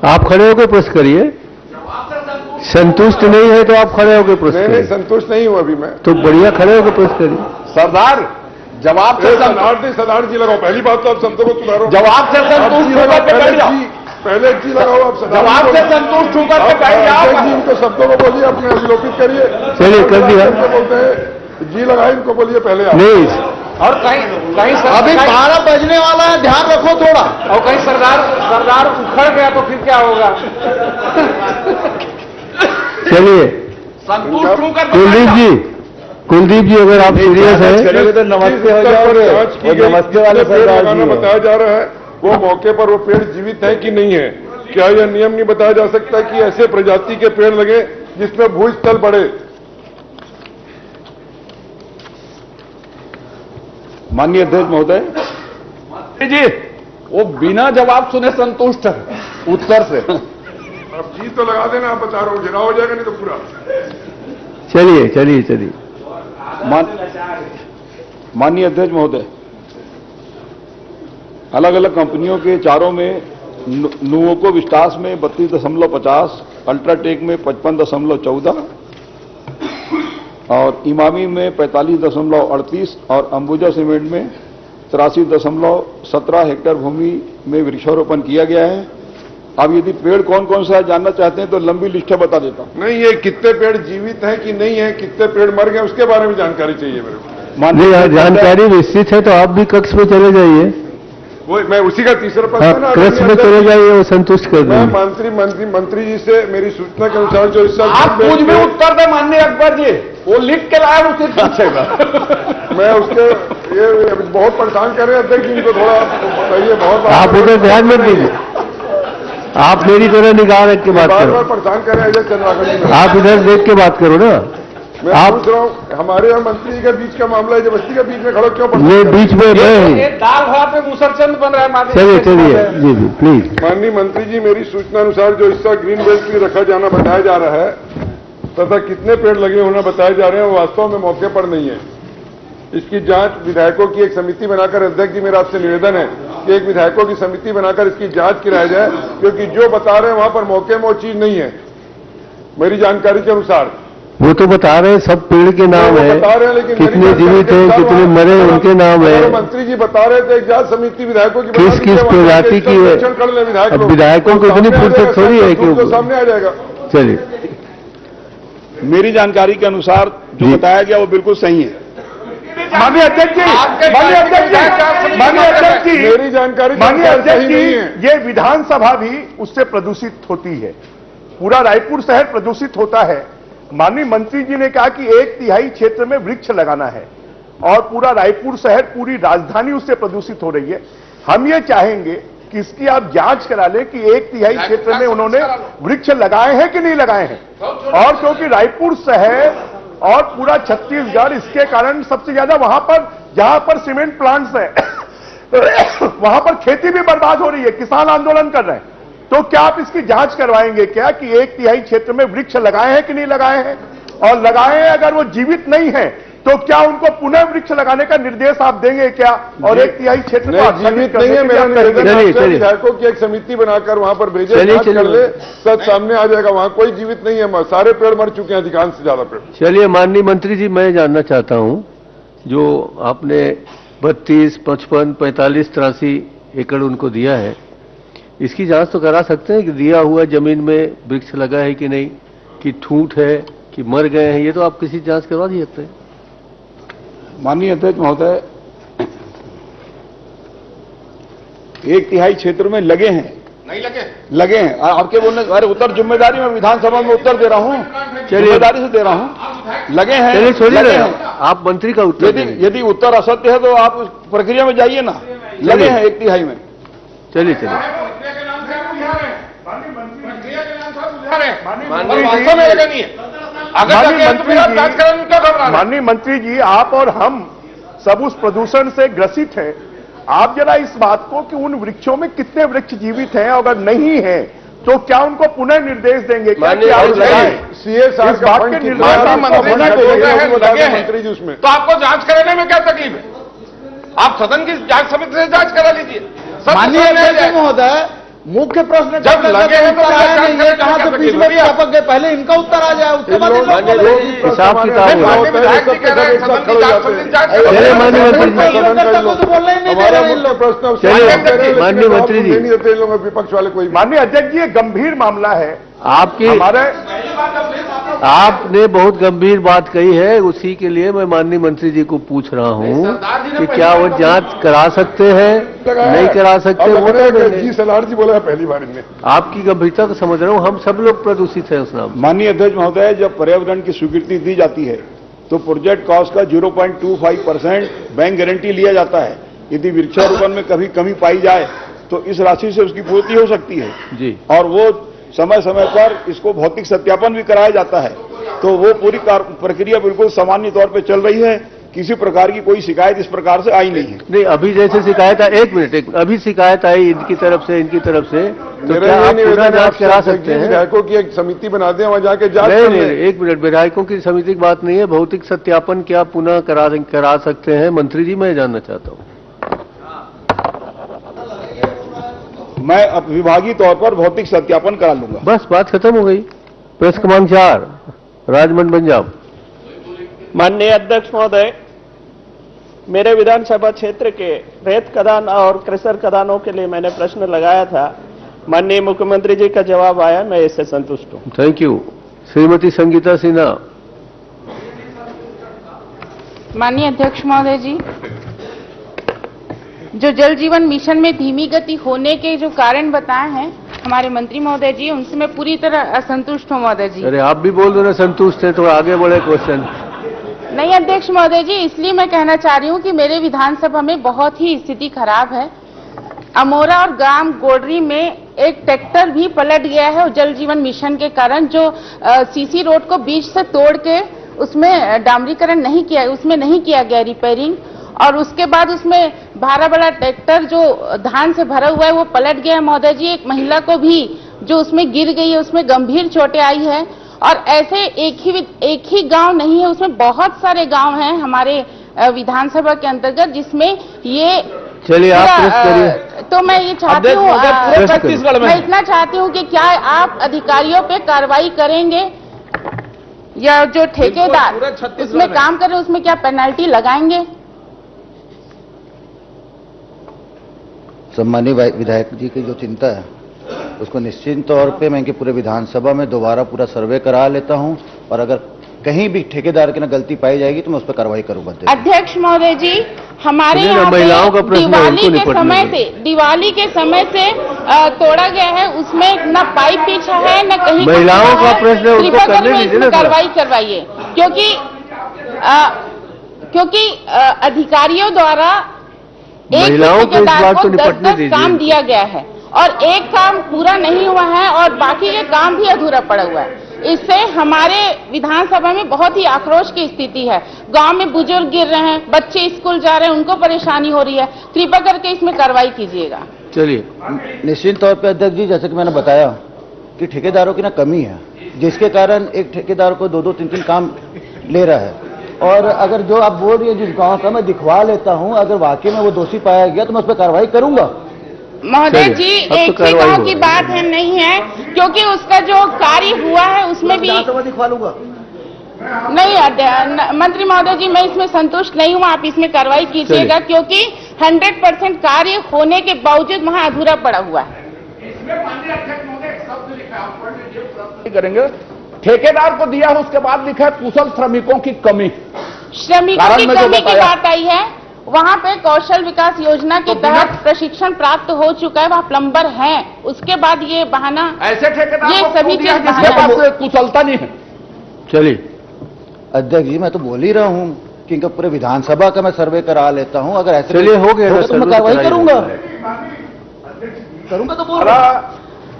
आप खड़े होकर प्रश्न करिए, संतुष्ट नहीं है तो आप खड़े होकर प्रश्न नहीं करिए। संतुष्ट नहीं हूं अभी मैं। तो बढ़िया खड़े होकर प्रश्न करिए। सरदार जवाब से सरदार जी लगाओ, पहली बात तो आप शब्दों को सुधारो। जवाब से संतुष्ट होकर के बैठ जाओ, पहले जी लगाओ आप, जवाब से संतुष्ट होकर के बैठ जाओ। जी इनको शब्दों को बोलिए, अपने अभिलोपित करिए। चलिए कर दिया, बोलते हैं जी लगाए, इनको बोलिए पहले आप। नहीं और कहीं अभी 12 बजने वाला है, ध्यान रखो थोड़ा। और कहीं सरदार उखड़ गया तो फिर क्या होगा? चलिए संतुष्ट होकर कुलदीप जी अगर आप सीरियस हैं तो नमस्ते हो जाओगे, नमस्ते वाले सरदार जी बताया जा रहा है, वो मौके पर वो पेड़ जीवित है कि नहीं है? क्या यह नियम नहीं बताया जा सकता कि ऐसे प्रजाति के पेड़ लगे जिसमें भूस्थल बढ़े? माननीय अध्यक्ष महोदय जी, वो बिना जवाब सुने संतुष्ट है उत्तर से। अब जी तो लगा देना, आप बता रहा हूँ, जरा हो जाएगा नहीं तो पूरा। चलिए माननीय अध्यक्ष महोदय, अलग अलग कंपनियों के चारों में नुवोको विस्टास में 32.50, अल्ट्राटेक में 55.14 और इमामी में 45.38 और अंबुजा सीमेंट में 83.17 हेक्टेयर भूमि में वृक्षारोपण किया गया है। अब यदि पेड़ कौन कौन सा जानना चाहते हैं तो लंबी लिस्ट बता देता हूं। नहीं, ये कितने पेड़ जीवित हैं कि नहीं है, कितने पेड़ मर गए, उसके बारे में जानकारी चाहिए मेरे को। जानकारी निश्चित है तो आप भी कक्ष में चले जाइए। वो मैं उसी का तीसरा प्रश्न ना, कक्ष में चले जाइए, वो संतुष्ट कर मैं देंगे। मंत्री जी से मेरी सूचना के अनुसार जो इस साल आप कुछ भी उत्तर दे माननीय अकबर जी, वो लिख के लाए उसे पूछेगा। मैं उसके ये बहुत परेशान कर रहे हैं अध्यक्ष जी, इनको थोड़ा बताइए। बहुत आप उधर ध्यान मत दीजिए, आप मेरी तरह निगाह रख के बात करो। बार परेशान कर रहे हैं चंद्राकर जी। आप इधर देख के बात करो ना। मैं पूछ रहा हूँ, हमारे और मंत्री जी के बीच का मामला है, जबरदस्ती के बीच में खड़ो क्यों? ये बीच में ये दाल भात पे मुसरचंद बन रहा है माननीय। चलिए जी प्लीज। माननीय मंत्री जी, मेरी सूचना अनुसार जो हिस्सा ग्रीन बेल्ट में रखा जाना बताया जा रहा है तथा कितने पेड़ लगे होना बताए जा रहे हैं, वो वास्तव में मौके पर नहीं है। इसकी जांच विधायकों की एक समिति बनाकर, अध्यक्ष जी मेरा आपसे निवेदन है कि एक विधायकों की समिति बनाकर इसकी जांच कराई जाए, क्योंकि जो बता रहे हैं वहां पर मौके में वो चीज नहीं है मेरी जानकारी के अनुसार। वो तो बता रहे हैं, सब पेड़ के नाम है, बता रहे हैं, लेकिन कितने जीवित हैं, कितने मरे उनके नाम है। मंत्री जी बता रहे थे एक जांच समिति विधायकों की किस प्रजाति की है? कर ले विधायक। अब विधायकों को इतनी फुर्सत थोड़ी है कि सामने आ जाएगा। चलिए, मेरी जानकारी के अनुसार जो बताया गया वो बिल्कुल सही है। माननीय अध्यक्ष जी, मेरी जानकारी माननीय अध्यक्ष जी, नहीं है। ये विधानसभा भी उससे प्रदूषित होती है, पूरा रायपुर शहर प्रदूषित होता है। माननीय मंत्री जी ने कहा कि 1/3 क्षेत्र में वृक्ष लगाना है और पूरा रायपुर शहर, पूरी राजधानी उससे प्रदूषित हो रही है। हम ये चाहेंगे कि इसकी आप जांच करा लें कि 1/3 क्षेत्र में उन्होंने वृक्ष लगाए हैं कि नहीं लगाए हैं। और क्योंकि रायपुर शहर और पूरा छत्तीसगढ़ इसके कारण सबसे ज्यादा वहां पर जहां पर सीमेंट प्लांट्स है वहां पर खेती भी बर्बाद हो रही है, किसान आंदोलन कर रहे हैं। तो क्या आप इसकी जांच करवाएंगे क्या कि 1/3 क्षेत्र में वृक्ष लगाए हैं कि नहीं लगाए हैं, और लगाए हैं अगर वो जीवित नहीं है तो क्या उनको पुनः वृक्ष लगाने का निर्देश आप देंगे क्या, और 1/3 क्षेत्र को जीवित नहीं है। मेरा निवेदन है विधायकों की एक समिति बनाकर वहां पर भेजे, जांच कर ले, सच सामने आ जाएगा। वहां कोई जीवित नहीं है, सारे पेड़ मर चुके हैं, अधिकांश से ज्यादा पेड़। चलिए माननीय मंत्री जी, मैं जानना चाहता हूं, जो आपने 32, 55, 45, 83 एकड़ उनको दिया है, इसकी जांच तो करा सकते हैं कि दिया हुआ जमीन में वृक्ष लगा है कि नहीं, कि ठूंठ है, कि मर गए हैं, ये तो आप किसी जांच करवा दी सकते हैं। माननीय अध्यक्ष महोदय, 1/3 क्षेत्र में लगे हैं, नहीं लगे हैं। आपके बोलने, अरे उत्तर जिम्मेदारी में विधानसभा में उत्तर दे रहा हूं, जिम्मेदारी से दे रहा हूं, लगे हैं। चलिए छोड़िए लगे ना, हैं। आप मंत्री का उत्तर यदि उत्तर असत्य है तो आप उस प्रक्रिया में जाइए ना, लगे हैं 1/3 में। चलिए माननीय मंत्री जी, आप और हम सब उस प्रदूषण से ग्रसित हैं। आप जरा इस बात को कि उन वृक्षों में कितने वृक्ष जीवित हैं, अगर नहीं है तो क्या उनको पुनः निर्देश देंगे क्या कि आप लगाएं? CSR इस बात के निर्देश मंत्री जी उसमें तो आपको जांच कराने में क्या तकलीफ है? आप सदन की जांच समिति से जांच करा लीजिए। माननीय अध्यक्ष महोदय, मुख्य प्रश्न जब लगे हैं तो कहां से बीच में टपक गए, पहले इनका उत्तर आ जाए, उसके बाद हिसाब किताब माननीय मंत्री जी, विपक्ष वाले कोई। माननीय अध्यक्ष जी, ये गंभीर मामला है। आपकी आपने बहुत गंभीर बात कही है, उसी के लिए मैं माननीय मंत्री जी को पूछ रहा हूं कि क्या वो जांच करा सकते हैं, नहीं करा सकते। जी सलार जी बोला है पहली बार इनने। आपकी गंभीरता तो समझ रहा हूं, हम सब लोग प्रदूषित हैं उस नाम। माननीय अध्यक्ष महोदय, जब पर्यावरण की स्वीकृति दी जाती है तो प्रोजेक्ट कॉस्ट का 0.25% बैंक गारंटी लिया जाता है। यदि वृक्षारोपण में कभी कमी पाई जाए तो इस राशि से उसकी पूर्ति हो सकती है जी, और वो समय समय पर इसको भौतिक सत्यापन भी कराया जाता है। तो वो पूरी प्रक्रिया बिल्कुल सामान्य तौर पे चल रही है, किसी प्रकार की कोई शिकायत इस प्रकार से आई नहीं है। नहीं, अभी जैसे शिकायत आई, एक मिनट, अभी शिकायत आई इनकी तरफ से तो क्या आप पुनः जांच करा सकते हैं? विधायकों की एक समिति बना दें, वहां जाके जांच नहीं, एक मिनट, विधायकों की समिति की बात नहीं है, भौतिक सत्यापन क्या पुनः करा सकते हैं? मंत्री जी, मैं जानना चाहता हूँ। मैं अब विभागीय तौर पर भौतिक सत्यापन करा लूंगा। बस बात खत्म हो गई। प्रश्न क्रमांक 4, राजमंड पंजाब। माननीय अध्यक्ष महोदय, मेरे विधानसभा क्षेत्र के रेत खदान और क्रेशर खदानों के लिए मैंने प्रश्न लगाया था। माननीय मुख्यमंत्री जी का जवाब आया, मैं इससे संतुष्ट हूं। Thank you. श्रीमती संगीता सिन्हा। माननीय अध्यक्ष महोदय जी, जो जल जीवन मिशन में धीमी गति होने के जो कारण बताए हैं हमारे मंत्री महोदय जी, उनसे मैं पूरी तरह असंतुष्ट हूं महोदय जी। अरे आप भी बोल दो ना संतुष्ट है, तो आगे बढ़े क्वेश्चन। नहीं अध्यक्ष महोदय जी, इसलिए मैं कहना चाह रही हूं कि मेरे विधानसभा में बहुत ही स्थिति खराब है। अमोरा और ग्राम गोडरी में एक ट्रैक्टर भी पलट गया है, और जल जीवन मिशन के कारण जो सीसी रोड को बीच से तोड़ के उसमें डामरीकरण नहीं किया, उसमें नहीं किया गया रिपेयरिंग, और उसके बाद उसमें भारा बड़ा ट्रैक्टर जो धान से भरा हुआ है वो पलट गया है महोदय जी। एक महिला को भी जो उसमें गिर गई है, उसमें गंभीर चोटें आई है। और ऐसे एक ही गांव नहीं है, उसमें बहुत सारे गांव हैं हमारे विधानसभा के अंतर्गत जिसमें ये। चलिए आप करिए। तो मैं ये चाहती हूँ, मैं इतना चाहती हूँ कि क्या आप अधिकारियों पे कार्रवाई करेंगे, या जो ठेकेदार उसमें काम कर रहे हैं उसमें क्या पेनल्टी लगाएंगे? सम्मानीय विधायक जी की जो चिंता है उसको निश्चित तौर पे मैं इनके पूरे विधानसभा में दोबारा पूरा सर्वे करा लेता हूं, और अगर कहीं भी ठेकेदार की ना गलती पाई जाएगी तो मैं उस पर कार्रवाई करूंगा। अध्यक्ष महोदय जी, हमारे यहाँ दिवाली के समय से तोड़ा गया है, उसमें न पाइप पीछा है न कहीं महिलाओं का प्रश्न कार्रवाई करवाइए, क्योंकि अधिकारियों द्वारा महिलाओं को इस बात को निपटने दीजिए। काम दिया गया है और एक काम पूरा नहीं हुआ है और बाकी के काम भी अधूरा पड़ा हुआ है। इससे हमारे विधानसभा में बहुत ही आक्रोश की स्थिति है। गांव में बुजुर्ग गिर रहे हैं, बच्चे स्कूल जा रहे हैं, उनको परेशानी हो रही है। कृपा करके इसमें कार्रवाई कीजिएगा। चलिए, निश्चित तौर पे अध्यक्ष जी, जैसे कि मैंने बताया कि ठेकेदारों की ना कमी है, जिसके कारण एक ठेकेदार को 2-2, 3-3 काम ले रहा है। और अगर जो आप बोल रही है जिस गांव का मैं दिखवा लेता हूं, अगर वाकई में वो दोषी पाया गया तो मैं उस पर कार्रवाई करूंगा। महोदय जी, एक ही गांव की बात है नहीं है, क्योंकि उसका जो कार्य हुआ है उसमें भी दिखवा लूंगा। नहीं मंत्री महोदय जी, मैं इसमें संतुष्ट नहीं हूं। आप इसमें कार्रवाई कीजिएगा, क्योंकि 100% कार्य होने के बावजूद वहां अधूरा पड़ा हुआ है। करेंगे, ठेकेदार को दिया है, उसके बाद लिखा है कुशल श्रमिकों की कमी। श्रमिकों की कमी की बात आई है। वहां पे कौशल विकास योजना के तहत प्रशिक्षण प्राप्त हो चुका है, वह प्लम्बर हैं। उसके बाद ये बहाना, ऐसे ठेकेदार ये को सभी दिया चीज जिसके बहाना पास कुशलता नहीं है। चलिए अध्यक्ष जी, मैं तो बोल ही रहा हूं कि इनका पूरे विधानसभा का मैं सर्वे करा लेता हूं। अगर ऐसे चलिए, हो गया तो मैं कार्रवाई करूंगा तो बोल रहा।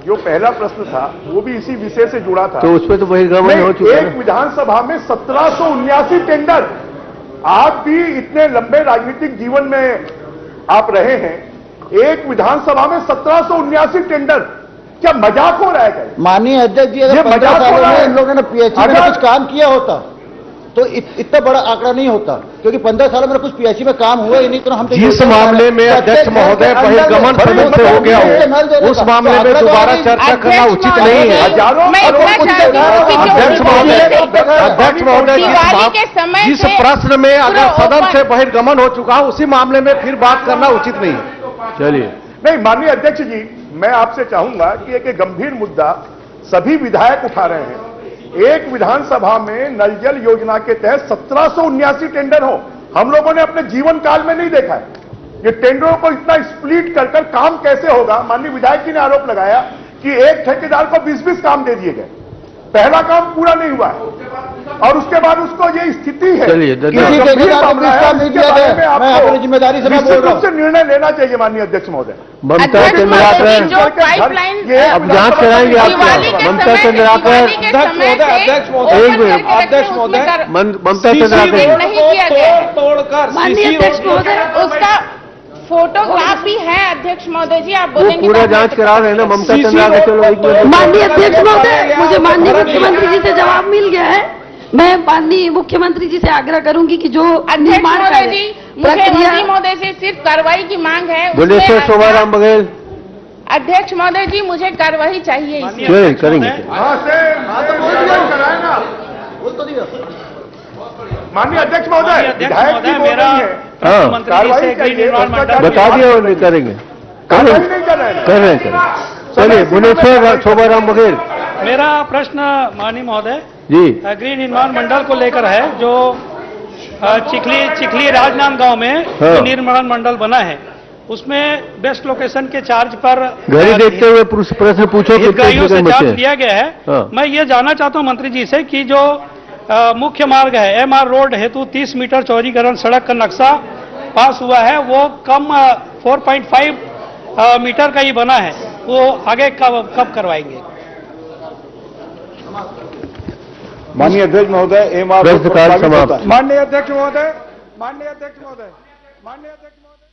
जो पहला प्रश्न था वो भी इसी विषय से जुड़ा था। तो उसमें तो बहिर्गमन हो चुका है। एक विधानसभा में 1779 टेंडर। आप भी इतने लंबे राजनीतिक जीवन में आप रहे हैं, एक विधानसभा में 1779 टेंडर, क्या मजाक हो रहा है? क्या माननीय अध्यक्ष जी, अगर 15 सालों में इन लोगों ने पीएचई में कुछ काम किया होता तो इतना बड़ा आंकड़ा नहीं होता, क्योंकि 15 सालों में कुछ पीएचई में काम हुआ ही नहीं। तो हम जिस मामले में अध्यक्ष महोदय बहिर्गमन सदन से हो गया हो, उस मामले में दोबारा चर्चा करना उचित नहीं है। अध्यक्ष महोदय, जिस प्रश्न में अगर सदन से बहिर्गमन हो चुका हो, उसी मामले में फिर बात करना उचित नहीं है। चलिए, नहीं माननीय अध्यक्ष जी, मैं आपसे चाहूंगा कि एक गंभीर मुद्दा सभी विधायक उठा रहे हैं। एक विधानसभा में नल जल योजना के तहत 1779 टेंडर हो, हम लोगों ने अपने जीवन काल में नहीं देखा है। ये टेंडरों को इतना स्प्लिट कर काम कैसे होगा? माननीय विधायक जी ने आरोप लगाया कि एक ठेकेदार को 20-20 काम दे दिए गए, पहला काम पूरा नहीं हुआ है और उसके बाद उसको ये स्थिति है। चलिए, अपनी जिम्मेदारी से मैं बोल रहा हूं। निर्णय लेना चाहिए माननीय अध्यक्ष महोदय। ममता चंद्राकर अब जांच कराएंगे आपका। ममता चंद्राकर, अध्यक्ष महोदय, ममता चंद्राकर तोड़कर माननीय अध्यक्ष महोदय, उसका फोटोग्राफ भी है। अध्यक्ष महोदय जी, आप वो बोलेंगे पूरा जांच करा रहे हैं ना ममता चंद्राकर। चलो एक मिनट। माननीय अध्यक्ष महोदय, मुझे माननीय मुख्यमंत्री जी से जवाब मिल गया है। मैं माननीय मुख्यमंत्री जी से आग्रह करूंगी कि जो अध्यक्ष महोदय जी, मुख्यमंत्री महोदय से सिर्फ कार्रवाई की मांग है। गुलेश्वर शोभाराम बघेल। अध्यक्ष महोदय जी, मुझे कार्रवाई चाहिए इसमें। चलिए, करेंगे। माननीय अध्यक्ष महोदय, विधायक जी बोल रहे हैं, हाँ, कार्रवाई चाहिए, बता दिया उन्हें, करेंगे। नहीं कर रहे हैं। कर रहे हैं। चलिए, गुलेश्वर शोभाराम बघेल। मेरा प्रश्न माननीय महोदय जी ग्रीन निर्माण मंडल को लेकर है, जो चिखली राजनांदगांव में जो निर्माण मंडल बना है, उसमें बेस्ट लोकेशन के चार्ज पर घड़ी देखते हुए प्रश्न पूछो। हितग्राहियों से चार्ज दिया गया है। हाँ। मैं ये जानना चाहता हूं मंत्री जी से कि जो मुख्य मार्ग है MR रोड हेतु 30 मीटर चौड़ीकरण सड़क का नक्शा पास हुआ है, वो कम 4.5 मीटर का ही बना है, वो आगे कब करवाएंगे? माननीय अध्यक्ष महोदय, प्रश्नकाल समाप्त। माननीय अध्यक्ष महोदय, माननीय अध्यक्ष महोदय, माननीय अध्यक्ष महोदय।